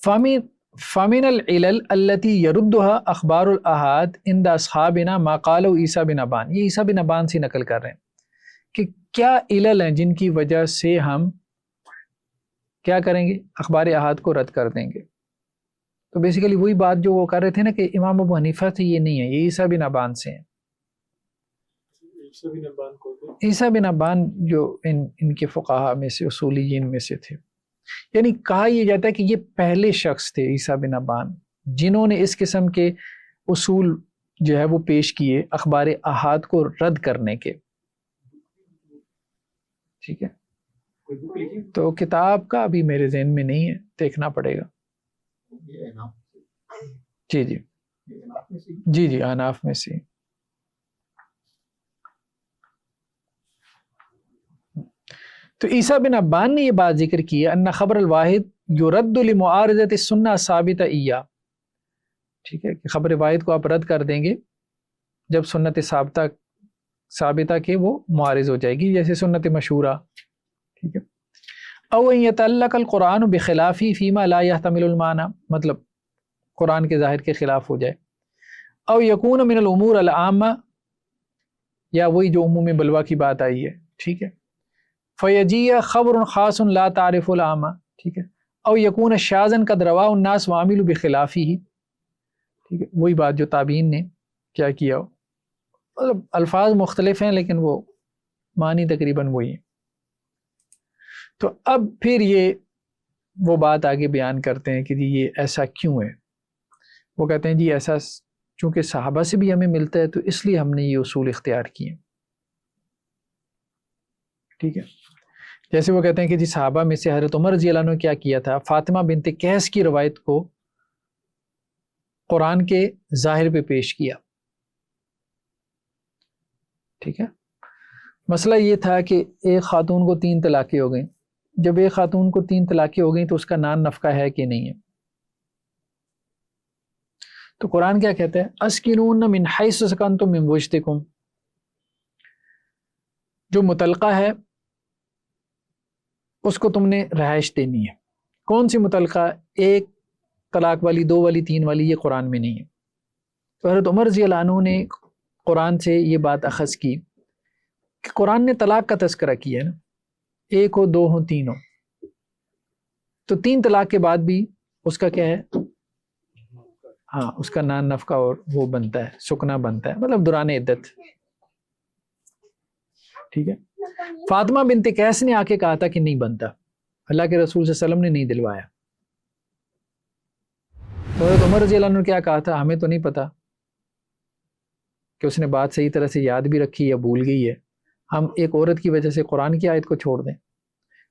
فَمِنَ الْعِلَلِ الَّتِي يَرُدُّهَا أَخْبَارُ الْأَحَادِ عِنْدَ أَصْحَابِنَا مَا قَالَهُ عِیسیٰ بن ابان، یہ عیسیٰ بن ابان سے نقل کر رہے ہیں کہ کیا علل ہیں جن کی وجہ سے ہم کیا کریں گے، اخبار احاد کو رد کر دیں گے۔ تو بیسیکلی وہی بات جو وہ کر رہے تھے نا کہ امام ابو حنیفہ سے یہ نہیں ہے، یہ عیسیٰ بن ابان سے ہیں۔ عیسیٰ بن ابان جو ان کے فقہاء میں سے، اصولیین میں سے تھے، یعنی کہا یہ جاتا ہے کہ یہ پہلے شخص تھے عیسیٰ بن ابان جنہوں نے اس قسم کے اصول جو ہے وہ پیش کیے اخبار احاد کو رد کرنے کے، ٹھیک ہے۔ تو کتاب کا ابھی میرے ذہن میں نہیں ہے، دیکھنا پڑے گا۔ جی جی جی جی اناف میں سے۔ تو عیسیٰ بن ابان نے یہ بات ذکر کی ہے ان خبر الواحد یرد لمعارضۃ السنہ ثابتہ ایہ، ٹھیک ہے، کہ خبر واحد کو آپ رد کر دیں گے جب سنت ثابتہ کے وہ معارض ہو جائے گی، جیسے سنت مشہورہ، ٹھیک ہے۔ او ان یتعلق القرآن بخلافی فیما لا یحتمل المعنی، مطلب قرآن کے ظاہر کے خلاف ہو جائے، او یکون من الامور العامہ، یا وہی جو عمومی بلوا کی بات آئی ہے، ٹھیک ہے، فیجی خبر خاص لا تعرف العامہ، ٹھیک ہے، او یکون شاذن قد رواہ الناس وعملوا بخلافہ، ٹھیک ہے، وہی بات جو تابعین نے کیا کیا ہو، مطلب الفاظ مختلف ہیں لیکن وہ معنی تقریباً وہی ہے۔ تو اب پھر یہ وہ بات آگے بیان کرتے ہیں کہ جی یہ ایسا کیوں ہے۔ وہ کہتے ہیں جی ایسا چونکہ صحابہ سے بھی ہمیں ملتا ہے تو اس لیے ہم نے یہ اصول اختیار کیے، ٹھیک ہے۔ جیسے وہ کہتے ہیں کہ جی صحابہ میں سے حضرت عمر رضی اللہ عنہ نے کیا کیا تھا، فاطمہ بنت قیس کی روایت کو قرآن کے ظاہر پہ پیش کیا، ٹھیک ہے۔ مسئلہ یہ تھا کہ ایک خاتون کو 3 طلاقیں ہو گئیں، جب ایک خاتون کو 3 طلاقیں ہو گئیں تو اس کا نان نفقہ ہے کہ نہیں ہے؟ تو قرآن کیا کہتا ہے، اسکنون من حیث سکنتم من وجدکم، جو مطلقہ ہے اس کو تم نے رہائش دینی ہے۔ کون سی مطلقہ؟ 1 طلاق والی، 2 والی، 3 والی، یہ قرآن میں نہیں ہے۔ تو حضرت عمر رضی اللہ عنہ نے قرآن سے یہ بات اخذ کی کہ قرآن نے طلاق کا تذکرہ کیا ہے نا، 1 ہو، 2 ہو، 3 ہو، تو 3 طلاق کے بعد بھی اس کا کیا ہے، ہاں اس کا نان نفقہ اور وہ بنتا ہے، سکنا بنتا ہے، مطلب دوران عدت. ٹھیک ہے. فاطمہ بنت قیس نے آ کے کہا تھا کہ نہیں بنتا، اللہ کے رسول صلی اللہ علیہ وسلم نے نہیں دلوایا. تو حضرت عمر رضی اللہ عنہ نے کیا کہا تھا، ہمیں تو نہیں پتا کہ اس نے بات صحیح طرح سے یاد بھی رکھی یا بھول گئی ہے، ہم ایک عورت کی وجہ سے قرآن کی آیت کو چھوڑ دیں.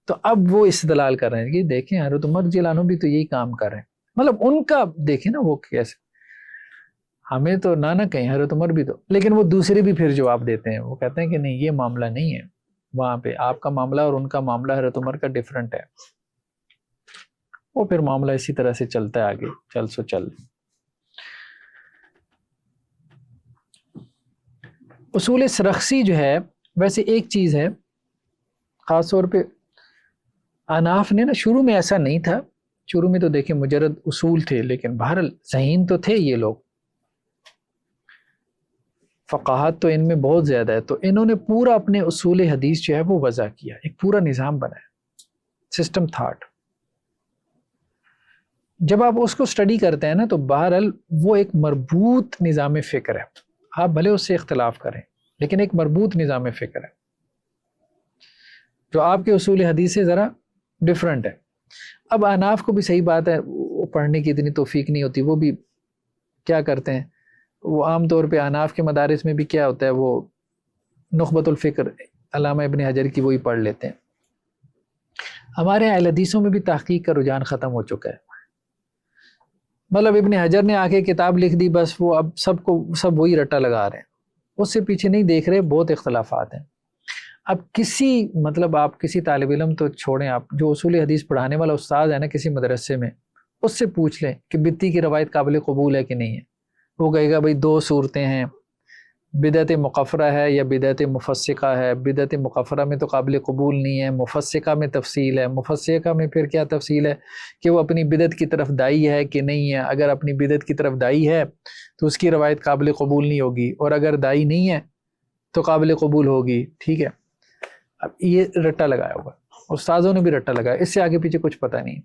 تو اب وہ استدلال کر رہے ہیں کہ دیکھیں حضرت عمر رضی اللہ عنہ بھی تو یہی کام کر رہے ہیں، مطلب ان کا دیکھیں نا وہ کیسے، ہمیں تو نہ کہیں حضرت عمر بھی تو، لیکن وہ دوسرے بھی پھر جواب دیتے ہیں، وہ کہتے ہیں کہ نہیں یہ معاملہ نہیں ہے، وہاں پہ آپ کا معاملہ اور ان کا معاملہ حضرت عمر کا ڈیفرنٹ ہے. وہ پھر معاملہ اسی طرح سے چلتا ہے آگے، چل سو چل. اصول سرخسی جو ہے ویسے ایک چیز ہے خاص طور پہ اناف نے نا، شروع میں ایسا نہیں تھا، شروع میں تو دیکھیں مجرد اصول تھے، لیکن بہرحال ذہین تو تھے یہ لوگ، فقاہت تو ان میں بہت زیادہ ہے، تو انہوں نے پورا اپنے اصول حدیث جو ہے وہ وضع کیا، ایک پورا نظام بنایا، سسٹم تھاٹ. جب آپ اس کو اسٹڈی کرتے ہیں نا تو بہرحال وہ ایک مربوط نظام فکر ہے، آپ بھلے اس سے اختلاف کریں لیکن ایک مربوط نظام فکر ہے جو آپ کے اصول حدیث سے ذرا ڈفرینٹ ہے. اب احناف کو بھی صحیح بات ہے، وہ پڑھنے کی اتنی توفیق نہیں ہوتی، وہ بھی کیا کرتے ہیں، وہ عام طور پہ احناف کے مدارس میں بھی کیا ہوتا ہے، وہ نخبۃ الفکر علامہ ابن حجر کی وہی پڑھ لیتے ہیں. ہمارے اہل حدیثوں میں بھی تحقیق کا رجحان ختم ہو چکا ہے، مطلب ابن حجر نے آ کے کتاب لکھ دی بس، وہ اب سب وہی رٹا لگا رہے ہیں، اس سے پیچھے نہیں دیکھ رہے، بہت اختلافات ہیں. اب مطلب آپ کسی طالب علم تو چھوڑیں، آپ جو اصول حدیث پڑھانے والا استاد ہے نا کسی مدرسے میں، اس سے پوچھ لیں کہ بتی کی روایت قابل قبول ہے کہ نہیں ہے، وہ کہے گا بھائی دو صورتیں ہیں، بدعت مقفرہ ہے یا بدعت مفسقہ ہے. بدعت مقفرہ میں تو قابل قبول نہیں ہے، مفسقہ میں تفصیل ہے، مفسقہ میں پھر کیا تفصیل ہے کہ وہ اپنی بدعت کی طرف داعی ہے کہ نہیں ہے، اگر اپنی بدعت کی طرف داعی ہے تو اس کی روایت قابل قبول نہیں ہوگی، اور اگر داعی نہیں ہے تو قابل قبول ہوگی. ٹھیک ہے، اب یہ رٹا لگایا ہوگا، استاذوں نے بھی رٹا لگایا، اس سے آگے پیچھے کچھ پتہ نہیں.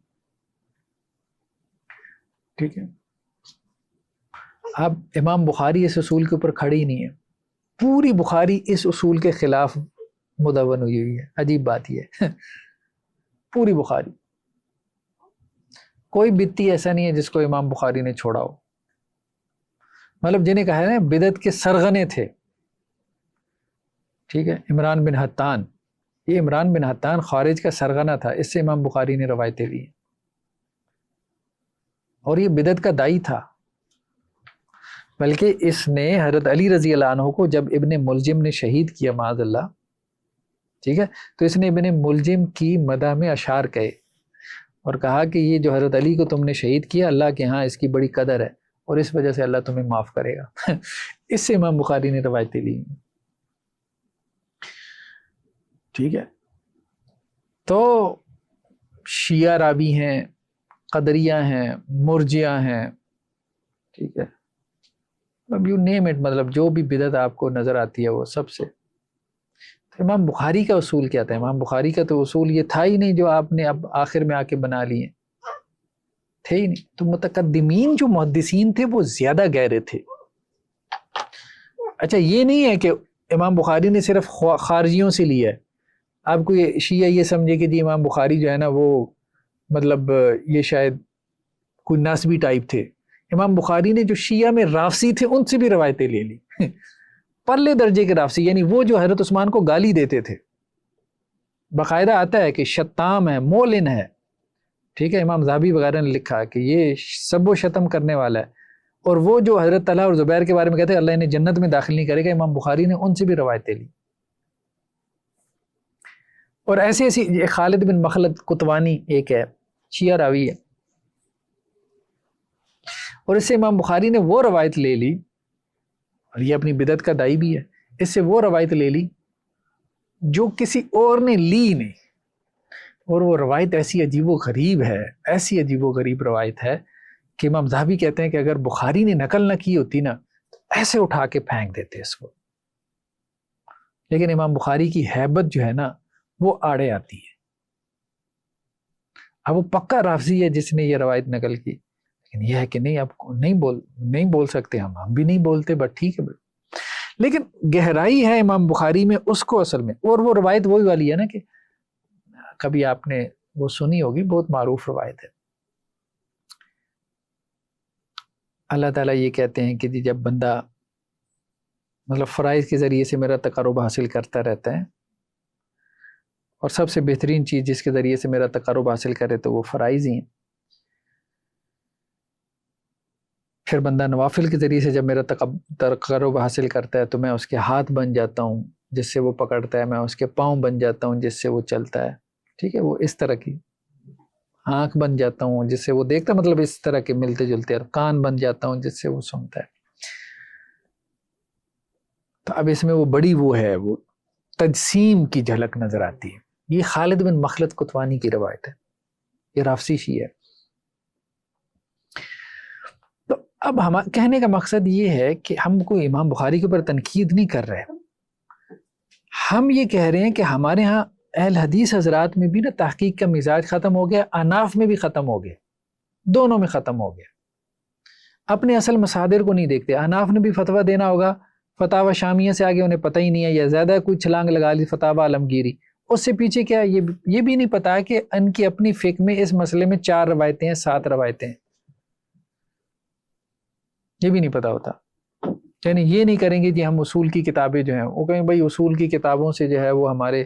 ٹھیک ہے، اب امام بخاری اس اصول کے اوپر کھڑی ہی نہیں ہے، پوری بخاری اس اصول کے خلاف مدون ہوئی ہے. عجیب بات یہ ہے پوری بخاری، کوئی بدتی ایسا نہیں ہے جس کو امام بخاری نے چھوڑا ہو، مطلب جنہیں کہا ہے نا بدعت کے سرغنے تھے. ٹھیک ہے، عمران بن حطان، یہ عمران بن حطان خارج کا سرغنہ تھا، اس سے امام بخاری نے روایتیں لی، اور یہ بدعت کا داعی تھا. بلکہ اس نے حضرت علی رضی اللہ عنہ کو جب ابن ملجم نے شہید کیا معاذ اللہ، ٹھیک ہے، تو اس نے ابن ملجم کی مدح میں اشعار کہے اور کہا کہ یہ جو حضرت علی کو تم نے شہید کیا، اللہ کے ہاں اس کی بڑی قدر ہے اور اس وجہ سے اللہ تمہیں معاف کرے گا اس سے امام بخاری نے روایتیں لی. ٹھیک ہے، تو شیعہ راوی ہیں، قدریہ ہیں، مرجیہ ہیں، ٹھیک ہے، اب یو نیم اٹ، مطلب جو بھی بدعت آپ کو نظر آتی ہے وہ سب سے. تو امام بخاری کا اصول کیا تھا؟ امام بخاری کا تو اصول یہ تھا ہی نہیں جو آپ نے اب آخر میں آ کے بنا لیے، تھے ہی نہیں. تو متقدمین جو محدثین تھے وہ زیادہ گہرے تھے. اچھا یہ نہیں ہے کہ امام بخاری نے صرف خارجیوں سے لیا ہے، آپ کو یہ شیعہ یہ سمجھے کہ جی امام بخاری جو ہے نا وہ مطلب یہ شاید کوئی نسبی ٹائپ تھے. امام بخاری نے جو شیعہ میں رافضی تھے ان سے بھی روایتیں لے لی پرلے درجے کے رافضی، یعنی وہ جو حضرت عثمان کو گالی دیتے تھے، باقاعدہ آتا ہے کہ شتام ہے، مولن ہے. ٹھیک ہے، امام ذہبی وغیرہ نے لکھا کہ یہ سب و شتم کرنے والا ہے، اور وہ جو حضرت طلحہ اور زبیر کے بارے میں کہتے ہیں اللہ انہیں جنت میں داخل نہیں کرے گا، امام بخاری نے ان سے بھی روایتیں لی. اور ایسی خالد بن مخلد کتوانی ایک ہے، شیعہ راوی ہے، اور اس سے امام بخاری نے وہ روایت لے لی، اور یہ اپنی بدعت کا داعی بھی ہے، اس سے وہ روایت لے لی جو کسی اور نے لی نہیں. اور وہ روایت ایسی عجیب و غریب ہے، ایسی عجیب و غریب روایت ہے کہ امام ذہبی کہتے ہیں کہ اگر بخاری نے نقل نہ کی ہوتی نا تو ایسے اٹھا کے پھینک دیتے اس کو. لیکن امام بخاری کی ہیبت جو ہے نا وہ آڑے آتی ہے. اب وہ پکا رافضی ہے جس نے یہ روایت نقل کی، لیکن یہ ہے کہ نہیں اب نہیں بول سکتے ہم بھی نہیں بولتے، بٹ ٹھیک ہے. لیکن گہرائی ہے امام بخاری میں اس کو اصل میں، اور وہ روایت وہی والی ہے نا کہ کبھی آپ نے وہ سنی ہوگی، بہت معروف روایت ہے. اللہ تعالیٰ یہ کہتے ہیں کہ جب بندہ مطلب فرائض کے ذریعے سے میرا تقرب حاصل کرتا رہتا ہے، اور سب سے بہترین چیز جس کے ذریعے سے میرا تقرب حاصل کرے تو وہ فرائض ہی ہیں. پھر بندہ نوافل کے ذریعے سے جب میرا تقرب حاصل کرتا ہے تو میں اس کے ہاتھ بن جاتا ہوں جس سے وہ پکڑتا ہے، میں اس کے پاؤں بن جاتا ہوں جس سے وہ چلتا ہے. ٹھیک ہے، وہ اس طرح کی آنکھ بن جاتا ہوں جس سے وہ دیکھتا ہے، مطلب اس طرح کے ملتے جلتے، اور کان بن جاتا ہوں جس سے وہ سنتا ہے. تو اب اس میں وہ بڑی وہ ہے، وہ تجسیم کی جھلک نظر آتی ہے. یہ خالد بن مخلد کتوانی کی روایت ہے، یہ رافسی شیعہ ہے. تو اب کہنے کا مقصد یہ ہے کہ ہم کوئی امام بخاری کے اوپر تنقید نہیں کر رہے، ہم یہ کہہ رہے ہیں کہ ہمارے ہاں اہل حدیث حضرات میں بھی نا تحقیق کا مزاج ختم ہو گیا، اناف میں بھی ختم ہو گیا، دونوں میں ختم ہو گیا. اپنے اصل مصادر کو نہیں دیکھتے. اناف نے بھی فتویٰ دینا ہوگا، فتاوی شامیہ سے آگے انہیں پتہ ہی نہیں ہے، یا زیادہ کوئی چھلانگ لگا لی فتاوی عالمگیری، اس سے پیچھے کیا ہے یہ بھی نہیں پتا کہ ان کی اپنی فقہ میں اس مسئلے میں 4 روایتیں ہیں، 7 روایتیں ہیں، یہ بھی نہیں پتا ہوتا. یعنی یہ نہیں کریں گے کہ ہم اصول کی کتابیں جو ہیں، وہ کہیں بھائی اصول کی کتابوں سے جو ہے وہ ہمارے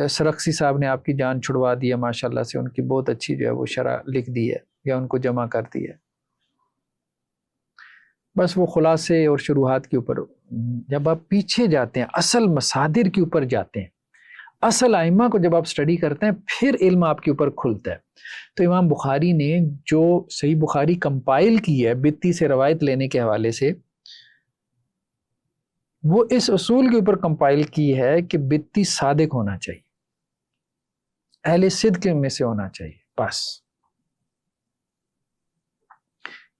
سرخسی صاحب نے آپ کی جان چھڑوا دی ہے ماشاءاللہ سے، ان کی بہت اچھی جو ہے وہ شرح لکھ دی ہے یا ان کو جمع کر دی ہے. بس وہ خلاصے اور شروحات کے اوپر جب آپ پیچھے جاتے ہیں، اصل مصادر کے اوپر جاتے ہیں، اصل ائمہ کو جب آپ سٹڈی کرتے ہیں، پھر علم آپ کے اوپر کھلتا ہے. تو امام بخاری نے جو صحیح بخاری کمپائل کی ہے بتی سے روایت لینے کے حوالے سے، وہ اس اصول کے اوپر کمپائل کی ہے کہ بتی صادق ہونا چاہیے، اہل صدق میں سے ہونا چاہیے. بس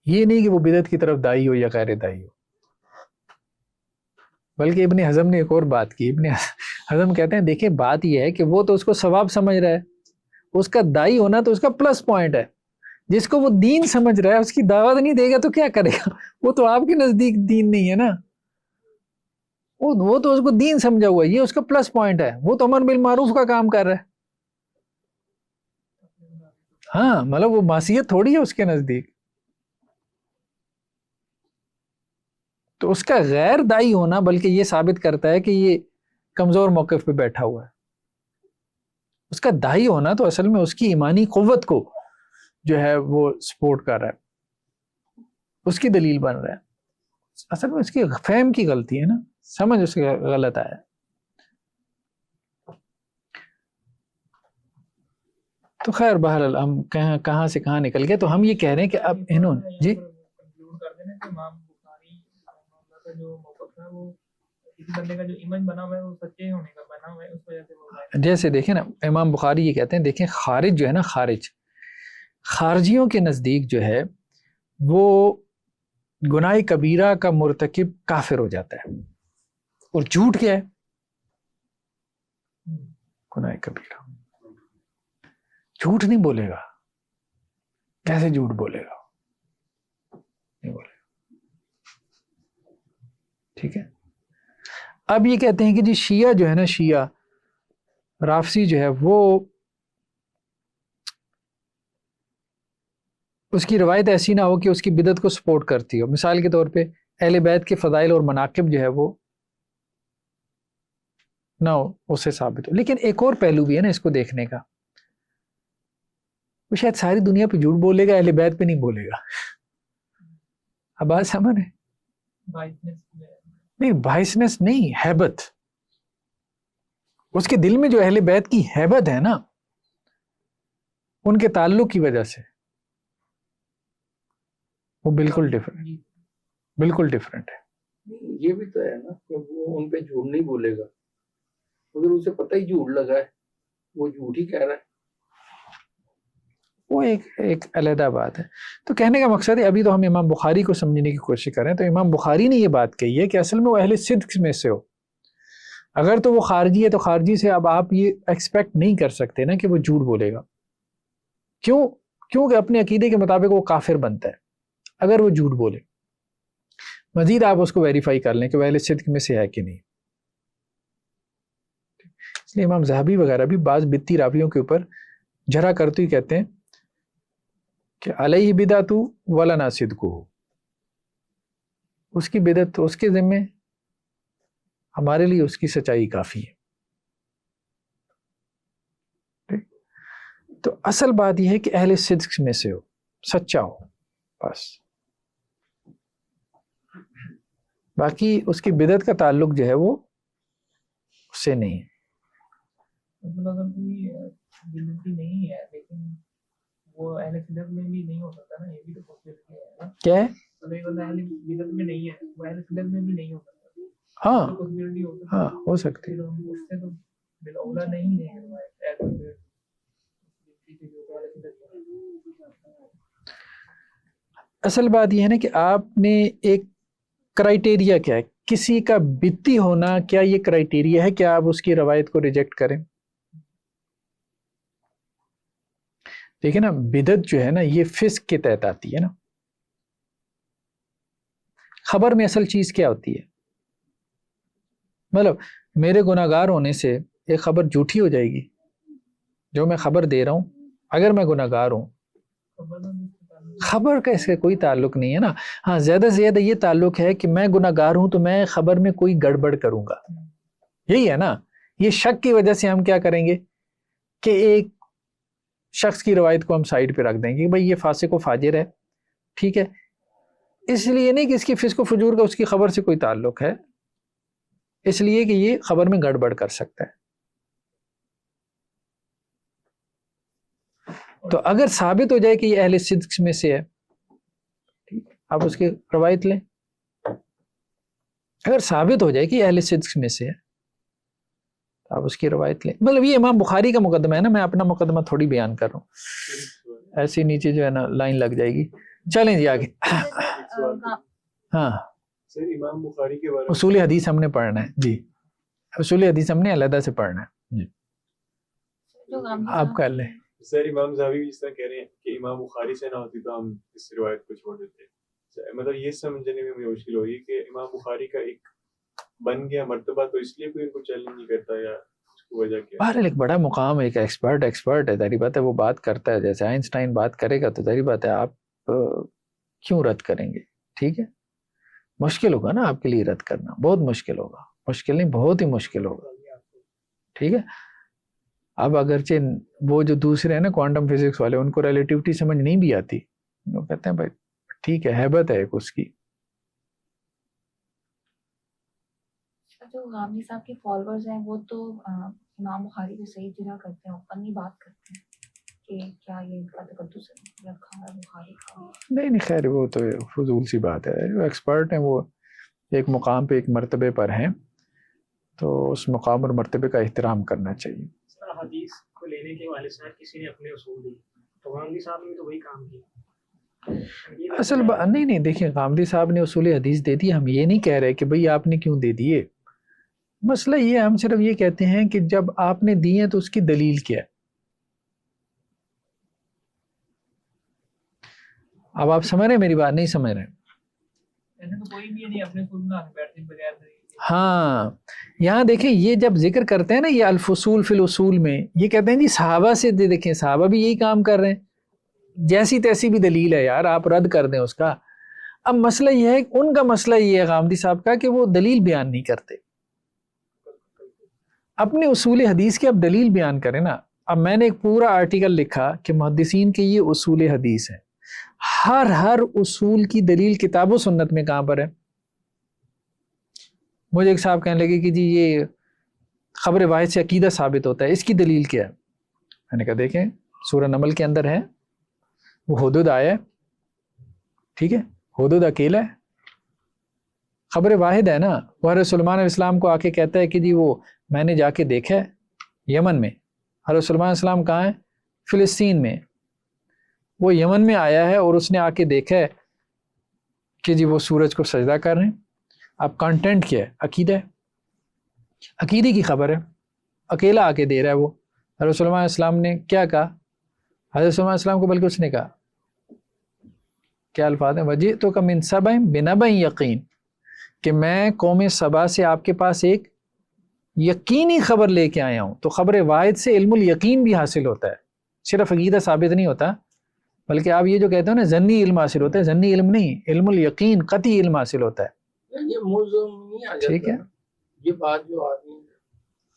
یہ نہیں کہ وہ بدعت کی طرف دائی ہو یا غیر دائی ہو. بلکہ ابن حزم نے ایک اور بات کی. ابن حزم کہتے ہیں دیکھیں بات یہ ہے کہ وہ تو اس کو ثواب سمجھ رہا ہے، اس کا دائی ہونا تو اس کا پلس پوائنٹ ہے. جس کو وہ دین سمجھ رہا ہے اس کی دعوت نہیں دے گا تو کیا کرے گا؟ وہ تو آپ کے نزدیک دین نہیں ہے نا، وہ تو اس کو دین سمجھا ہوا ہے، یہ اس کا پلس پوائنٹ ہے. وہ تو امر بالمعروف کا کام کر رہا ہے. ہاں مطلب وہ معصیت تھوڑی ہے اس کے نزدیک. تو اس کا غیر دائی ہونا بلکہ یہ ثابت کرتا ہے کہ یہ کمزور موقف پہ بیٹھا ہوا ہے. اس کا دائی ہونا تو اصل میں اس کی ایمانی قوت کو جو ہے وہ سپورٹ کر رہا ہے، اس کی دلیل بن رہا ہے. اصل میں اس کی فہم کی غلطی ہے نا، سمجھ اس کا غلط آیا. تو خیر بہرحال ہم کہاں سے کہاں نکل گئے. تو ہم یہ کہہ رہے ہیں کہ اب انہوں جی جیسے دیکھیں نا امام بخاری یہ کہتے ہیں، دیکھیں خارج جو ہے نا، خارجیوں کے نزدیک جو ہے وہ گناہ کبیرہ کا مرتکب کافر ہو جاتا ہے. اور جھوٹ کیا ہے؟ گناہ کبیرہ. جھوٹ نہیں بولے گا. کیسے جھوٹ بولے گا؟ نہیں بولے گا. ٹھیک ہے. اب یہ کہتے ہیں کہ جی شیعہ جو ہے نا، شیعہ رافضی جو ہے وہ اس کی روایت ایسی نہ ہو کہ اس کی بدعت کو سپورٹ کرتی ہو. مثال کے طور پہ اہل بیت کے فضائل اور مناقب جو ہے وہ نہ ہو، اس سے ثابت ہو. لیکن ایک اور پہلو بھی ہے نا اس کو دیکھنے کا، وہ شاید ساری دنیا پہ جھوٹ بولے گا، اہل بیت پہ نہیں بولے گا. اب بات سمجھ ہے؟ نہیں بائسنس نہیں، ہیبت. اس کے دل میں جو اہل بیت کی ہیبت ہے نا، ان کے تعلق کی وجہ سے وہ بالکل ڈفرینٹ ہے. یہ بھی تو ہے نا کہ وہ ان پہ جھوٹ نہیں بولے گا، مگر اسے پتہ ہی جھوٹ لگا ہے، وہ جھوٹ ہی کہہ رہا ہے. وہ ایک علیحدہ بات ہے. تو کہنے کا مقصد ہے ابھی تو ہم امام بخاری کو سمجھنے کی کوشش کریں. تو امام بخاری نے یہ بات کہی ہے کہ اصل میں وہ اہل صدق میں سے ہو. اگر تو وہ خارجی ہے تو خارجی سے اب آپ یہ ایکسپیکٹ نہیں کر سکتے نا کہ وہ جھوٹ بولے گا. کیوں؟ کیونکہ اپنے عقیدے کے مطابق وہ کافر بنتا ہے. اگر وہ جھوٹ بولے، مزید آپ اس کو ویریفائی کر لیں کہ وہ اہل صدق میں سے ہے کہ نہیں. اس لیے امام ذہبی وغیرہ بھی بعض بدتی راویوں کے اوپر جھرا کرتے ہی کہتے ہیں کہ علیہ بدعت ولنا صدقہ، اس کی بدعت اس کے ذمے، ہمارے لیے اس کی سچائی کافی ہے. تو اصل بات یہ ہے کہ اہل صدق میں سے ہو، سچا ہو، بس. باقی اس کی بدعت کا تعلق جو ہے وہ اس سے نہیں ہے. مطلب اگر کوئی بدعتی نہیں ہے لیکن وہ اہل بدعت میں بھی نہیں ہو سکتا نا، یہ بھی تو پاسبلٹی ہے نا. کیا ہے؟ اگر اہل بدعت میں نہیں ہے وہ اہل بدعت میں بھی نہیں ہو سکتا. ہاں پاسبلٹی ہو سکتی ہاں ہو سکتی ہے. اس سے تو بالاولا نہیں ہے. اصل بات یہ ہے نا کہ آپ نے ایک کرائٹیریا کیا ہے کسی کا بدتی ہونا، کیا یہ کرائٹیریا ہے کہ آپ اس کی روایت کو ریجیکٹ کریں؟ دیکھیں نا، بدعت جو ہے نا یہ فسق کے تحت آتی ہے نا. خبر میں اصل چیز کیا ہوتی ہے؟ مطلب میرے گناہ گار ہونے سے ایک خبر جھوٹی ہو جائے گی. جو میں خبر دے رہا ہوں، اگر میں گناہ گار ہوں، خبر کا اس کا کوئی تعلق نہیں ہے نا. ہاں زیادہ سے زیادہ یہ تعلق ہے کہ میں گناہ گار ہوں تو میں خبر میں کوئی گڑبڑ کروں گا. یہی ہے نا. یہ شک کی وجہ سے ہم کیا کریں گے کہ ایک شخص کی روایت کو ہم سائڈ پہ رکھ دیں گے کہ بھائی یہ فاسق و فاجر ہے، ٹھیک ہے. اس لیے نہیں کہ اس کی فسق و فجور کا اس کی خبر سے کوئی تعلق ہے، اس لیے کہ یہ خبر میں گڑبڑ کر سکتا ہے. تو اگر ثابت ہو جائے کہ یہ اہل صدق میں سے ہے، آپ اس کی روایت لیں. اگر ثابت ہو جائے کہ یہ اہل صدق میں سے ہے، آپ اس کی روایت لیں. مطلب یہ امام بخاری کا مقدمہ ہے نا، میں اپنا مقدمہ تھوڑی بیان کر رہا ہوں. ایسے نیچے جو ہے نا لائن لگ جائے گی. چلیں جی آگے. ہاں سر امام بخاری کے بارے میں اصول حدیث ہم نے پڑھنا ہے. جی اصول حدیث ہم نے علیحدہ سے پڑھنا ہے. جی آپ کر لیں. سر امام ذہبی بھی اس طرح کہہ رہے ہیں کہ امام بخاری سے نہ ہوتی تو ہم اس روایت کو چھوڑ دیتے. مطلب یہ سمجھنے میں مجھے مشکل ہوئی کہ امام بخاری کا ایک بن گیا مرتبہ تو اس لیے کوئی ان کو چیلنج نہیں کرتا، یا اس کی وجہ کیا؟ بہرحال ایک بڑا مقام، ایک ایکسپرٹ ہے، ظاہری بات ہے وہ بات کرتا ہے. جیسے آئنسٹائن بات کرے گا تو ظاہری بات ہے آپ کیوں رد کریں گے؟ ٹھیک ہے، مشکل ہوگا نا آپ کے لیے رد کرنا، بہت مشکل ہوگا. مشکل نہیں، بہت ہی مشکل ہوگا. ٹھیک ہے. اب اگرچہ وہ جو دوسرے ہیں نا کوانٹم فزکس والے، ان کو ریلیٹیوٹی سمجھ نہیں بھی آتی، وہ کہتے ہیں بھائی ٹھیک ہے، ہیبت ہے ایک اس کی. جو غامدی صاحب کے فالوورز ہیں وہ تو امام بخاری کو صحیح جگہ کرتے ہیں، اپنی بات کرتے ہیں کہ کیا یہ ان کا تقدس رکھا ہے بخاری کا. نہیں خیر وہ تو فضول سی بات ہے. جو ایکسپرٹ ہیں وہ ایک مقام پہ، ایک مرتبے پر ہیں، تو اس مقام اور مرتبے کا احترام کرنا چاہیے. حدیث کو لینے کے والے صاحب کسی نے اپنے اصول دیے، تو غامدی صاحب نے تو وہی کام کیا. اصل نہیں دیکھیں، غامدی صاحب نے اصول حدیث دے دی، ہم یہ نہیں کہہ رہے کہ بھئی آپ نے کیوں دے دیے. مسئلہ یہ ہم صرف یہ کہتے ہیں کہ جب آپ نے دیے تو اس کی دلیل کیا ہے. اب آپ سمجھ رہے ہیں میری بات؟ نہیں سمجھ رہے. ہاں یہاں دیکھیں، یہ جب ذکر کرتے ہیں نا یہ الفصول فی الاصول میں، یہ کہتے ہیں جی صحابہ سے دیکھیں، صحابہ بھی یہی کام کر رہے ہیں، جیسی تیسی بھی دلیل ہے یار آپ رد کر دیں اس کا. اب مسئلہ یہ ہے، ان کا مسئلہ یہ ہے غامدی صاحب کا کہ وہ دلیل بیان نہیں کرتے. اپنے اصول حدیث کی اب دلیل بیان کریں نا. اب میں نے ایک پورا آرٹیکل لکھا کہ محدثین کے یہ اصول حدیث ہیں، ہر اصول کی دلیل کتاب و سنت میں کہاں پر ہے. مجھے ایک صاحب کہنے لگے کہ جی یہ خبر واحد سے عقیدہ ثابت ہوتا ہے، اس کی دلیل کیا ہے؟ میں نے کہا دیکھیں سورہ نمل کے اندر ہے، وہ حدود آیا ہے، ٹھیک ہے، حدود اکیلا ہے، خبر واحد ہے نا. وہ حضرت سلیمان علیہ السلام کو آ کے کہتا ہے کہ جی وہ میں نے جا کے دیکھا ہے یمن میں. حضرت سلیمان علیہ السلام کہاں ہے؟ فلسطین میں. وہ یمن میں آیا ہے اور اس نے آ کے دیکھا ہے کہ جی وہ سورج کو سجدہ کر رہے ہیں. اب کانٹینٹ کیا ہے؟ عقیدہ ہے، عقیدے کی خبر ہے، اکیلا آ کے دے رہا ہے. وہ حضرت سلیمان علیہ السلام نے کیا کہا؟ حضرت سلیمان علیہ السلام کو بلکہ اس نے کہا کیا الفاظ ہیں؟ وجئتک من سبع بنبأ یقین، کہ میں قوم سبا سے آپ کے پاس ایک یقینی خبر لے کے آیا ہوں. تو خبر واحد سے علم الیقین بھی حاصل ہوتا ہے، صرف عقیدہ ثابت نہیں ہوتا، بلکہ آپ یہ جو کہتے ہو نا ظنی علم حاصل ہوتا ہے، ظنی علم نہیں، علم الیقین قطعی علم حاصل ہوتا ہے. یہ موضوع نہیں آ ٹھیک ہے، جاتا. یہ بات جو آدمی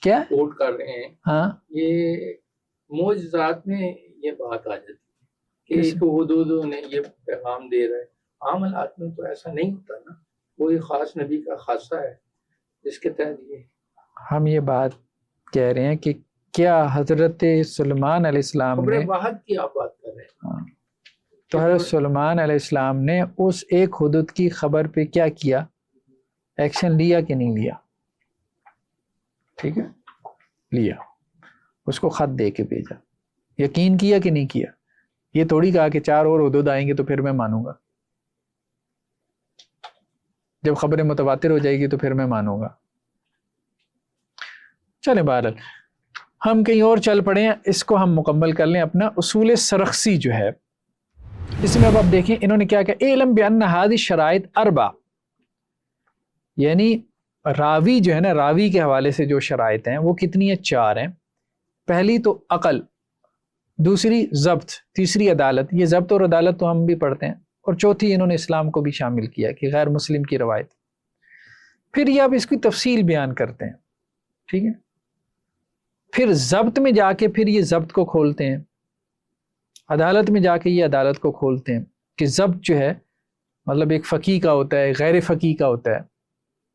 کیا کوٹ کر رہے ہیں، ہاں یہ معجزات میں یہ بات آ جاتی ہے کہ کس- ایک حدود نے یہ پیغام دے رہا ہے. عام حالات میں تو ایسا نہیں ہوتا نا، کوئی خاص نبی کا خاصہ ہے جس کے تحت یہ ہم یہ بات کہہ رہے ہیں کہ کیا حضرت سلیمان علیہ السلام خبر نے، واحد کی آپ بات کر رہے ہیں. ہاں، تو حضرت سلیمان علیہ السلام نے اس ایک حدود کی خبر پہ کیا کیا؟ ایکشن لیا کہ نہیں لیا؟ ٹھیک ہے، لیا. اس کو خط دے کے بھیجا. یقین کیا کہ نہیں کیا؟ یہ تھوڑی کہا کہ 4 اور حدود آئیں گے تو پھر میں مانوں گا، جب خبر متواتر ہو جائے گی تو پھر میں مانوں گا. چلیں بہرحال ہم کہیں اور چل پڑے ہیں، اس کو ہم مکمل کر لیں. اپنا اصول سرخسی جو ہے اس میں اب آپ دیکھیں انہوں نے کیا کہا، اعلم بان هذه الشرائط 4، یعنی راوی جو ہے نا، راوی کے حوالے سے جو شرائط ہیں وہ کتنی ہیں؟ 4 ہیں. پہلی تو عقل، دوسری ضبط، تیسری عدالت، یہ ضبط اور عدالت تو ہم بھی پڑھتے ہیں، اور چوتھی انہوں نے اسلام کو بھی شامل کیا کہ غیر مسلم کی روایت. پھر یہ اب اس کی تفصیل بیان کرتے ہیں. ٹھیک ہے، پھر ضبط میں جا کے پھر یہ ضبط کو کھولتے ہیں، عدالت میں جا کے یہ عدالت کو کھولتے ہیں کہ ضبط جو ہے مطلب ایک فقیہ کا ہوتا ہے، غیر فقیہ کا ہوتا ہے.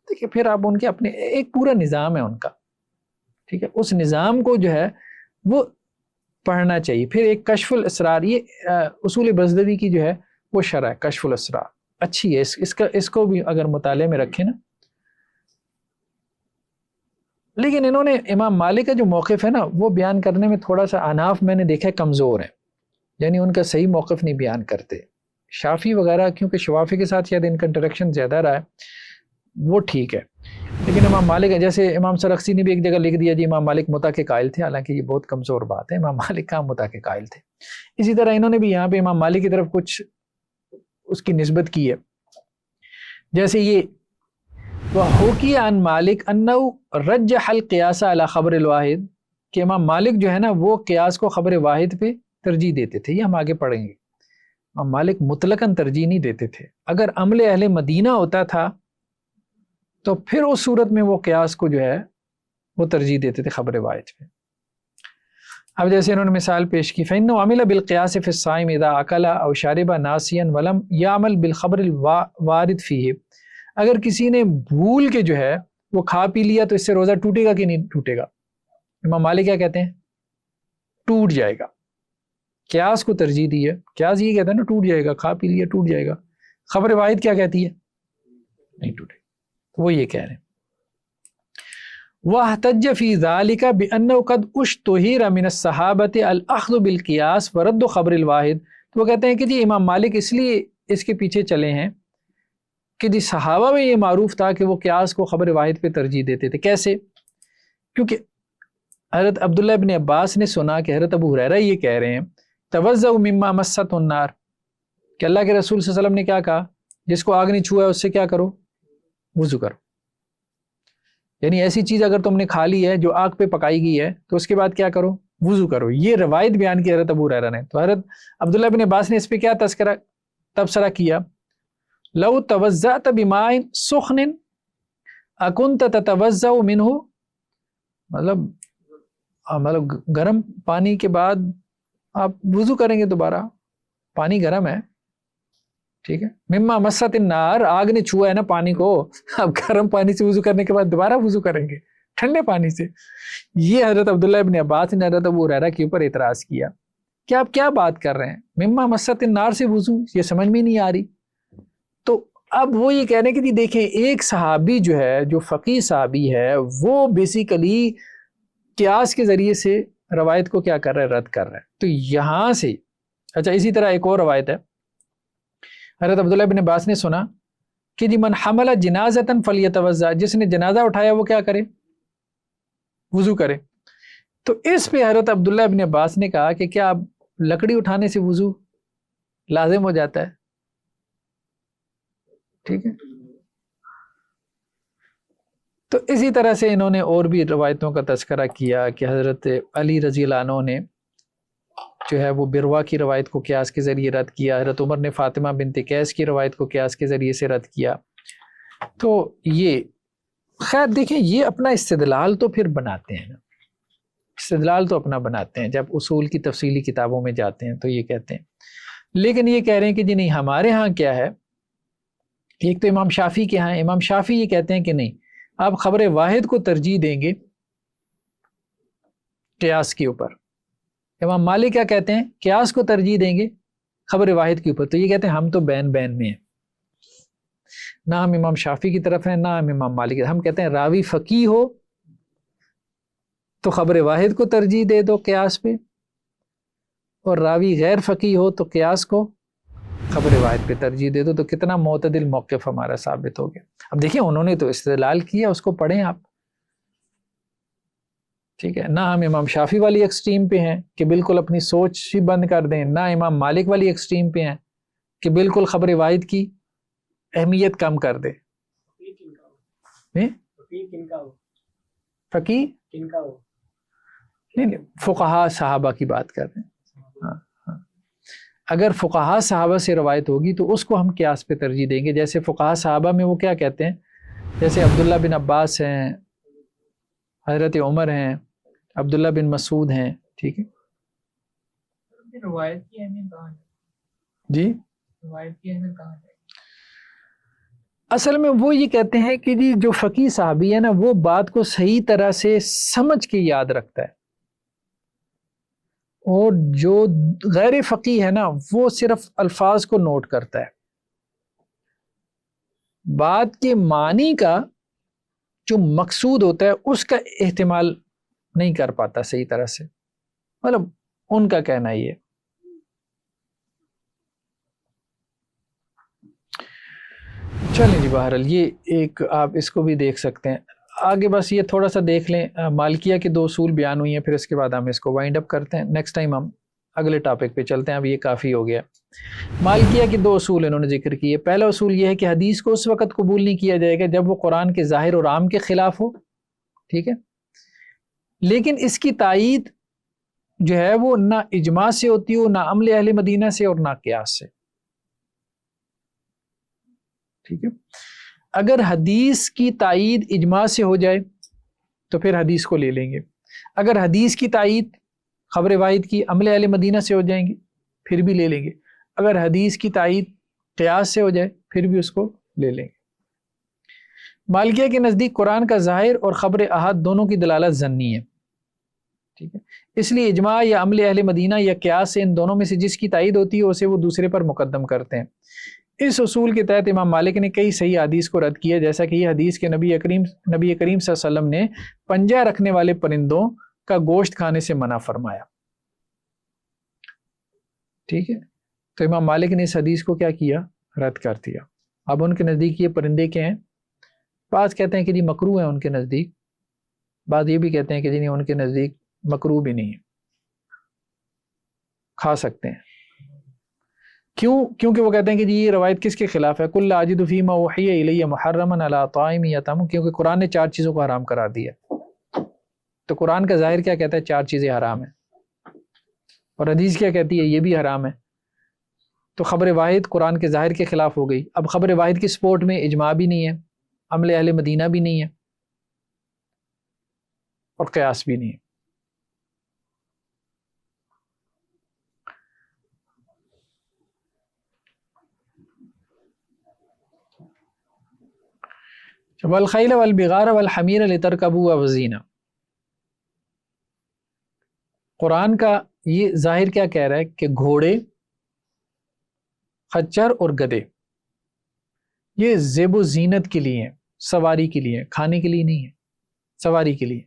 دیکھیں پھر آپ ان کے اپنے ایک پورا نظام ہے ان کا. ٹھیک ہے، اس نظام کو جو ہے وہ پڑھنا چاہیے. پھر ایک کشف الاسرار، یہ اصول بزدوی کی جو ہے وہ شرح ہے، کشف الاسرار اچھی ہے، اس کو بھی اگر مطالعے میں رکھیں نا. لیکن انہوں نے امام مالک کا جو موقف ہے نا وہ بیان کرنے میں تھوڑا سا احناف میں نے دیکھا ہے کمزور ہیں، یعنی ان کا صحیح موقف نہیں بیان کرتے. شافی وغیرہ کیونکہ شوافی کے ساتھ شاید ان کا انٹریکشن زیادہ رہا ہے، وہ ٹھیک ہے. لیکن امام مالک، جیسے امام سرخسی نے بھی ایک جگہ لکھ دیا جی امام مالک متع کے قائل تھے، حالانکہ یہ بہت کمزور بات ہے، امام مالک کہاں متع کے قائل تھے. اسی طرح انہوں نے بھی یہاں پہ امام مالک کی طرف کچھ اس کی نسبت کی ہے، جیسے یہ وحوکی عن مالک انہ رجح القیاس علی خبر الواحد، کہ امام مالک جو ہے نا وہ قیاس کو خبر واحد پہ ترجیح دیتے تھے. یہ ہم آگے پڑھیں گے. امام مالک مطلقاً ترجیح نہیں دیتے تھے. اگر عمل اہل مدینہ ہوتا تھا تو پھر اس صورت میں وہ قیاس کو جو ہے وہ ترجیح دیتے تھے خبر واحد پہ. اب جیسے انہوں نے مثال پیش کی، فإنه عمل بالقياس في الصائم اذا اكل او شرب ناسيا ولم يعمل بالخبر الوارد فيه، اگر کسی نے بھول کے جو ہے وہ کھا پی لیا تو اس سے روزہ ٹوٹے گا کہ نہیں ٹوٹے گا؟ امام مالک کیا کہتے ہیں؟ ٹوٹ جائے گا. قیاس کو ترجیح دی ہے، قیاس یہ کہتا ہے نا ٹوٹ جائے گا، کھا پی لیا ٹوٹ جائے گا. خبر واحد کیا کہتی ہے؟ نہیں ٹوٹے. وہ یہ کہہ رہے ہیں. واحتج فی ذلک بانہ قد اشتہر من الصحابۃ الاخذ بالقیاس ورد خبر الواحد. تو وہ کہتے ہیں کہ جی امام مالک اس لیے اس کے پیچھے چلے ہیں کہ جی صحابہ میں یہ معروف تھا کہ وہ قیاس کو خبر واحد پہ ترجیح دیتے تھے. کیسے؟ کیونکہ حضرت عبداللہ ابن عباس نے سنا کہ حضرت ابو ہریرہ یہ کہہ رہے ہیں توضؤ مما مست النار، کہ اللہ کے رسول صلی اللہ علیہ وسلم نے کیا کہا، جس کو آگ نہیں چھوا ہے اس سے کیا کرو؟ وضو کرو. یعنی ایسی چیز اگر تم نے کھا لی ہے جو آگ پہ پکائی گئی ہے تو اس کے بعد کیا کرو؟ وضو کرو. یہ روایت بیان کی حضرت ابو ہریرہ نے. تو حضرت عبداللہ بن عباس نے اس پہ کیا تبصرہ کیا؟ لو توضأت بماء سخن اکنت تتوضأ منہ، مطلب گرم پانی کے بعد آپ وضو کریں گے دوبارہ، پانی گرم ہے، ٹھیک ہے. مما مست النار، آگ نے چھوا ہے نا پانی کو، اب گرم پانی سے وضو کرنے کے بعد دوبارہ وضو کریں گے ٹھنڈے پانی سے. یہ حضرت عبداللہ ابن عباس نے حضرت ابو ہریرہ کے اوپر اعتراض کیا کہ آپ کیا بات کر رہے ہیں، مما مست النار سے وضو، یہ سمجھ میں نہیں آ رہی. تو اب وہ یہ کہہ رہے ہیں کہ جی دیکھیں ایک صحابی جو ہے، جو فقیہ صحابی ہے، وہ بیسیکلی قیاس کے ذریعے سے روایت کو کیا کر رہا ہے؟ رد کر رہا ہے. تو یہاں سے اچھا اسی طرح ایک اور روایت ہے، حضرت عبداللہ بن عباس نے سنا کہ جی من حمل جنازۃ فلیتوضأ، جس نے جنازہ اٹھایا وہ کیا کرے؟ وضو کرے. تو اس پہ حضرت عبداللہ بن عباس نے کہا کہ کیا لکڑی اٹھانے سے وضو لازم ہو جاتا ہے؟ ٹھیک ہے. تو اسی طرح سے انہوں نے اور بھی روایتوں کا تذکرہ کیا کہ حضرت علی رضی اللہ عنہ نے جو ہے وہ بروا کی روایت کو قیاس کے ذریعے رد کیا، حضرت عمر نے فاطمہ بنت قیس کی روایت کو قیاس کے ذریعے سے رد کیا. تو یہ خیر دیکھیں، یہ اپنا استدلال تو پھر بناتے ہیں نا، استدلال تو اپنا بناتے ہیں. جب اصول کی تفصیلی کتابوں میں جاتے ہیں تو یہ کہتے ہیں، لیکن یہ کہہ رہے ہیں کہ جی نہیں، ہمارے ہاں کیا ہے. ایک تو امام شافعی کے ہاں، امام شافعی یہ کہتے ہیں کہ نہیں، آپ خبر واحد کو ترجیح دیں گے قیاس کے اوپر. امام مالک کیا کہتے ہیں؟ قیاس کو ترجیح دیں گے خبر واحد کے اوپر. تو یہ کہتے ہیں ہم تو بین بین میں ہیں، نہ ہم امام شافعی کی طرف ہیں نہ ہم امام مالک. ہم کہتے ہیں راوی فقیہ ہو تو خبر واحد کو ترجیح دے دو قیاس پہ، اور راوی غیر فقیہ ہو تو قیاس کو خبر واحد پہ ترجیح دے دو. تو کتنا معتدل موقف ہمارا ثابت ہو گیا. اب دیکھیں انہوں نے تو استدلال کیا، اس کو پڑھیں آپ. ٹھیک ہے، نہ ہم امام شافعی والی ایکسٹریم پہ ہیں کہ بالکل اپنی سوچ ہی بند کر دیں، نہ امام مالک والی ایکسٹریم پہ ہیں کہ بالکل خبر واحد کی اہمیت کم کر دے. فقیہ نہیں، فقہا صحابہ کی بات کر رہے ہیں. ہاں، اگر فقہا صحابہ سے روایت ہوگی تو اس کو ہم قیاس پہ ترجیح دیں گے. جیسے فقہا صحابہ میں وہ کیا کہتے ہیں، جیسے عبداللہ بن عباس ہیں، حضرت عمر ہیں، عبداللہ بن مسعود ہیں. ٹھیک ہے روایت کی اہمیت کہاں ہے؟ جی، روایت کی اہمیت کہاں ہے؟ اصل میں وہ یہ کہتے ہیں کہ جی جو فقیہ صحابی ہے نا، وہ بات کو صحیح طرح سے سمجھ کے یاد رکھتا ہے، اور جو غیر فقیہ ہے نا وہ صرف الفاظ کو نوٹ کرتا ہے، بات کے معنی کا جو مقصود ہوتا ہے اس کا احتمال نہیں کر پاتا صحیح طرح سے. مطلب ان کا کہنا یہ. چلیں جی، بہرحال یہ ایک آپ اس کو بھی دیکھ سکتے ہیں. آگے بس یہ تھوڑا سا دیکھ لیں، مالکیہ کے 2 اصول بیان ہوئی ہیں، پھر اس کے بعد ہم اس کو وائنڈ اپ کرتے ہیں. نیکسٹ ٹائم ہم اگلے ٹاپک پہ چلتے ہیں، اب یہ کافی ہو گیا. مالکیہ کے 2 اصول انہوں نے ذکر کیے. پہلا اصول یہ ہے کہ حدیث کو اس وقت قبول نہیں کیا جائے گا جب وہ قرآن کے ظاہر اور عام کے خلاف ہو. ٹھیک ہے، لیکن اس کی تائید جو ہے وہ نہ اجماع سے ہوتی ہو، نہ عمل اہل مدینہ سے، اور نہ قیاس سے. ٹھیک ہے، اگر حدیث کی تائید اجماع سے ہو جائے تو پھر حدیث کو لے لیں گے. اگر حدیث کی تائید خبر واحد کی عمل اہل مدینہ سے ہو جائیں گے پھر بھی لے لیں گے. اگر حدیث کی تائید قیاس سے ہو جائے پھر بھی اس کو لے لیں گے. مالکیہ کے نزدیک قرآن کا ظاہر اور خبر احاد دونوں کی دلالت ظنی ہے. ٹھیک ہے، اس لیے اجماع یا عمل اہل مدینہ یا قیاس سے ان دونوں میں سے جس کی تائید ہوتی ہے اسے وہ دوسرے پر مقدم کرتے ہیں. اس اصول کے تحت امام مالک نے کئی صحیح حدیث کو رد کیا، جیسا کہ یہ حدیث کے نبی کریم صلی اللہ علیہ وسلم نے پنجہ رکھنے والے پرندوں کا گوشت کھانے سے منع فرمایا. ٹھیک ہے، تو امام مالک نے اس حدیث کو کیا کیا؟ رد کر دیا. اب ان کے نزدیک یہ پرندے کے ہیں، بعض کہتے ہیں کہ جی مکروہ ہیں ان کے نزدیک، بعض یہ بھی کہتے ہیں کہ جی نہیں، ان کے نزدیک مکروہ بھی نہیں ہے، کھا سکتے ہیں. کیونکہ وہ کہتے ہیں کہ جی یہ روایت کس کے خلاف ہے؟ کل لا اجد فیما اوحی الی محرما علی طاعم یطعمہ، کیونکہ قرآن نے 4 چیزوں کو حرام قرار دیا. تو قرآن کا ظاہر کیا کہتا ہے؟ 4 چیزیں حرام ہیں، اور حدیث کیا کہتی ہے؟ یہ بھی حرام ہے. تو خبر واحد قرآن کے ظاہر کے خلاف ہو گئی. اب خبر واحد کی سپورٹ میں اجماع بھی نہیں ہے، عمل اہل مدینہ بھی نہیں ہے، اور قیاس بھی نہیں ہے. والخیل والبغار والحمیر لترکبوا وزینہ، قرآن کا یہ ظاہر کیا کہہ رہا ہے کہ گھوڑے، خچر اور گدے یہ زیب و زینت کے لیے ہیں، سواری کے لیے، کھانے کے لیے نہیں ہے، سواری کے لیے.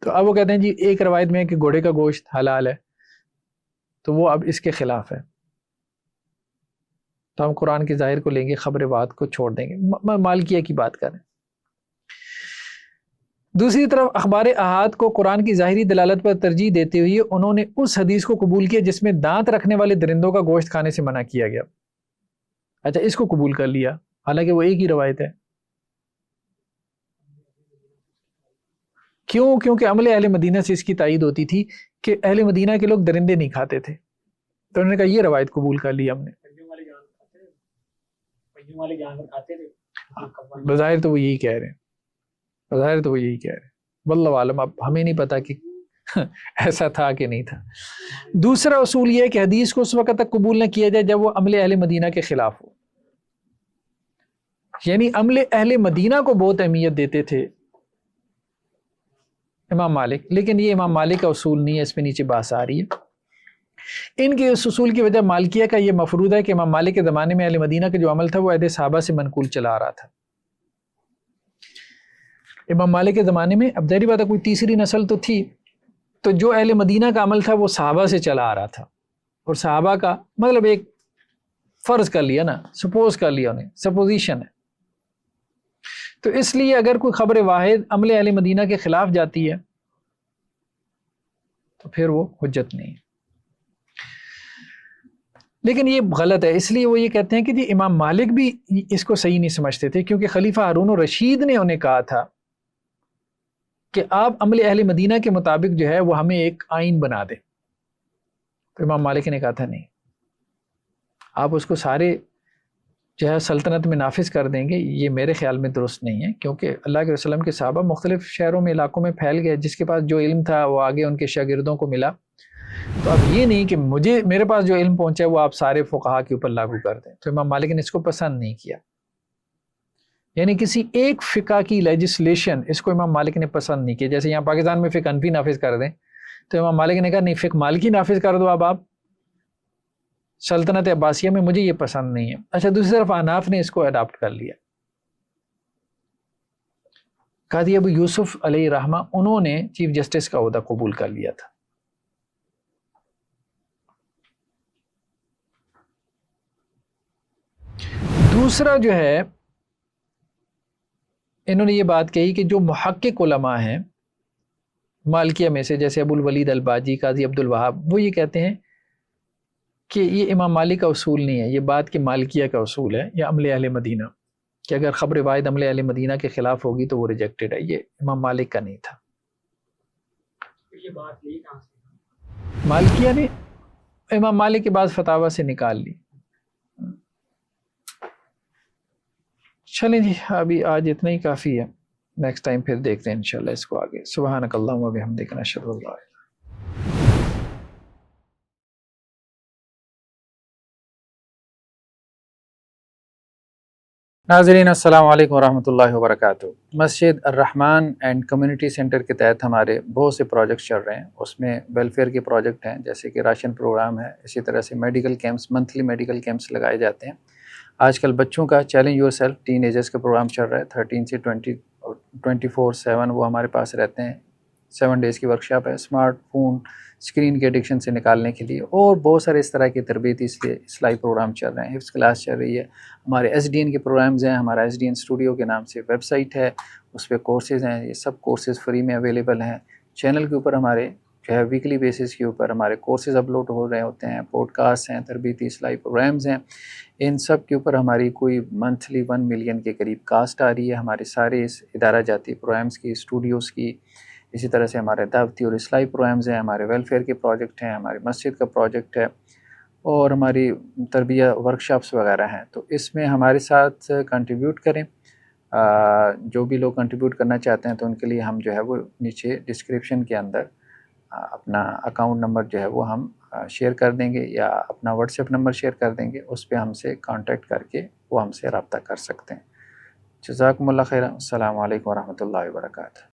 تو اب وہ کہتے ہیں جی ایک روایت میں ہے کہ گھوڑے کا گوشت حلال ہے، تو وہ اب اس کے خلاف ہے، تو ہم قرآن کے ظاہر کو لیں گے، خبر واحد کو چھوڑ دیں گے. مالکیہ کی بات کریں. دوسری طرف اخبار احاد کو قرآن کی ظاہری دلالت پر ترجیح دیتے ہوئے انہوں نے اس حدیث کو قبول کیا جس میں دانت رکھنے والے درندوں کا گوشت کھانے سے منع کیا گیا. اچھا اس کو قبول کر لیا حالانکہ وہ ایک ہی روایت ہے. کیوں؟ کیونکہ عمل اہل مدینہ سے اس کی تائید ہوتی تھی کہ اہل مدینہ کے لوگ درندے نہیں کھاتے تھے، تو انہوں نے کہا یہ روایت قبول کر لی ہم نے. بظاہر تو وہ یہی کہہ رہے ہیں، بظاہر تو وہ یہی کہہ رہے ہیں، واللہ عالم. اب ہمیں نہیں پتا کہ ایسا تھا کہ نہیں تھا. دوسرا اصول یہ ہے کہ حدیث کو اس وقت تک قبول نہ کیا جائے جب وہ عمل اہل مدینہ کے خلاف ہو. یعنی عمل اہل مدینہ کو بہت اہمیت دیتے تھے امام مالک، لیکن یہ امام مالک کا اصول نہیں ہے، اس پہ نیچے بحث آ رہی ہے. ان کے اس اصول کی وجہ مالکیہ کا یہ مفروض ہے کہ امام مالک کے زمانے میں اہل مدینہ کا جو عمل تھا وہ عہد صحابہ سے منقول چلا آ رہا تھا. امام مالک کے زمانے میں اب ظاہری بات ہے کوئی تیسری نسل تو تھی، تو جو اہل مدینہ کا عمل تھا وہ صحابہ سے چلا آ رہا تھا، اور صحابہ کا مطلب ایک فرض کر لیا نا، سپوز کر لیا انہیں، سپوزیشن ہے. تو اس لیے اگر کوئی خبر واحد عمل اہل مدینہ کے خلاف جاتی ہے تو پھر وہ حجت نہیں ہے. لیکن یہ غلط ہے، اس لیے وہ یہ کہتے ہیں کہ جی امام مالک بھی اس کو صحیح نہیں سمجھتے تھے، کیونکہ خلیفہ ہارون الرشید نے انہیں کہا تھا کہ آپ عمل اہل مدینہ کے مطابق جو ہے وہ ہمیں ایک آئین بنا دیں. تو امام مالک نے کہا تھا نہیں، آپ اس کو سارے جو ہے سلطنت میں نافذ کر دیں گے، یہ میرے خیال میں درست نہیں ہے، کیونکہ اللہ کے وسلم کے صحابہ مختلف شہروں میں علاقوں میں پھیل گئے، جس کے پاس جو علم تھا وہ آگے ان کے شاگردوں کو ملا. تو اب یہ نہیں کہ میرے پاس جو علم پہنچا ہے وہ آپ سارے فقہا کے اوپر لاگو کر دیں. تو امام مالک نے اس کو پسند نہیں کیا، یعنی کسی ایک فقہ کی لیجسلیشن اس کو امام مالک نے پسند نہیں کیا. جیسے یہاں پاکستان میں فقہ حنفی نافذ کر دیں، تو امام مالک نے کہا نہیں، فقہ مالکی نافذ کر دو اب آپ سلطنت عباسیہ میں، مجھے یہ پسند نہیں ہے. اچھا دوسری طرف احناف نے اس کو اڈاپٹ کر لیا. قاضی ابو یوسف علیہ رحمہ انہوں نے چیف جسٹس کا عہدہ قبول کر لیا تھا. دوسرا جو ہے انہوں نے یہ بات کہی کہ جو محقق علماء ہیں مالکیہ میں سے، جیسے ابو الولید الباجی، قاضی عبد الوہاب، وہ یہ کہتے ہیں کہ یہ امام مالک کا اصول نہیں ہے، یہ بات کہ مالکیہ کا اصول ہے یا عمل اہل مدینہ، کہ اگر خبر واحد عمل اہل مدینہ کے خلاف ہوگی تو وہ ریجیکٹڈ ہے. یہ امام مالک کا نہیں تھا. یہ بات لی کہاں سے؟ مالکیہ نے امام مالک کے بعد فتاوی سے نکال لی. چلیں جی ابھی آج اتنا ہی کافی ہے، نیکسٹ ٹائم پھر دیکھتے ہیں انشاءاللہ اس کو آگے. سبحانک اللہم و بحمدک، نشہد ان لا الہ الا انت. ناظرین السلام علیکم ورحمۃ اللہ وبرکاتہ. مسجد الرحمن اینڈ کمیونٹی سینٹر کے تحت ہمارے بہت سے پروجیکٹس چل رہے ہیں، اس میں ویلفیئر کے پروجیکٹ ہیں، جیسے کہ راشن پروگرام ہے، اسی طرح سے medical camps, monthly medical camps لگائے جاتے ہیں. آج کل بچوں کا challenge your self ten agers کا پروگرام چل رہا ہے، 13 سے 24/7 وہ ہمارے پاس رہتے ہیں. 7 ڈیز کی ورکشاپ ہے اسمارٹ فون اسکرین کے ایڈکشن سے نکالنے کے لیے، اور بہت سارے اس طرح کی تربیتی اصلاحی پروگرام چل رہے ہیں. حفظ کلاس چل رہی ہے، ہمارے ایس ڈی این کے پروگرامز ہیں، ہمارا ایس ڈی این اسٹوڈیو کے نام سے ویب سائٹ ہے، اس پہ کورسز ہیں، یہ سب کورسز فری میں اویلیبل ہیں. چینل کے اوپر ہمارے جو ہے ویکلی بیسس کے اوپر ہمارے کورسز اپلوڈ ہو رہے ہوتے ہیں، پوڈ کاسٹ ہیں، تربیتی اصلاحی پروگرامز ہیں. ان سب کے اوپر ہماری کوئی منتھلی 1 ملین کے قریب کاسٹ آ رہی ہے. ہمارے سارے اس ادارہ جاتی پروگرامز کی، اسٹوڈیوز کی، اسی طرح سے ہمارے دعوتی اور اصلاحی پروگرامز ہیں، ہمارے ویلفیئر کے پروجیکٹ ہیں، ہماری مسجد کا پروجیکٹ ہے، اور ہماری تربیہ ورکشاپس وغیرہ ہیں. تو اس میں ہمارے ساتھ کنٹریبیوٹ کریں. جو بھی لوگ کنٹریبیوٹ کرنا چاہتے ہیں تو ان کے لیے ہم جو ہے وہ نیچے ڈسکرپشن کے اندر اپنا اکاؤنٹ نمبر جو ہے وہ ہم شیئر کر دیں گے، یا اپنا واٹس ایپ نمبر شیئر کر دیں گے، اس پہ ہم سے کانٹیکٹ کر کے وہ ہم سے رابطہ کر سکتے ہیں. جزاکم اللہ خیر. السلام علیکم ورحمۃ اللہ وبرکاتہ.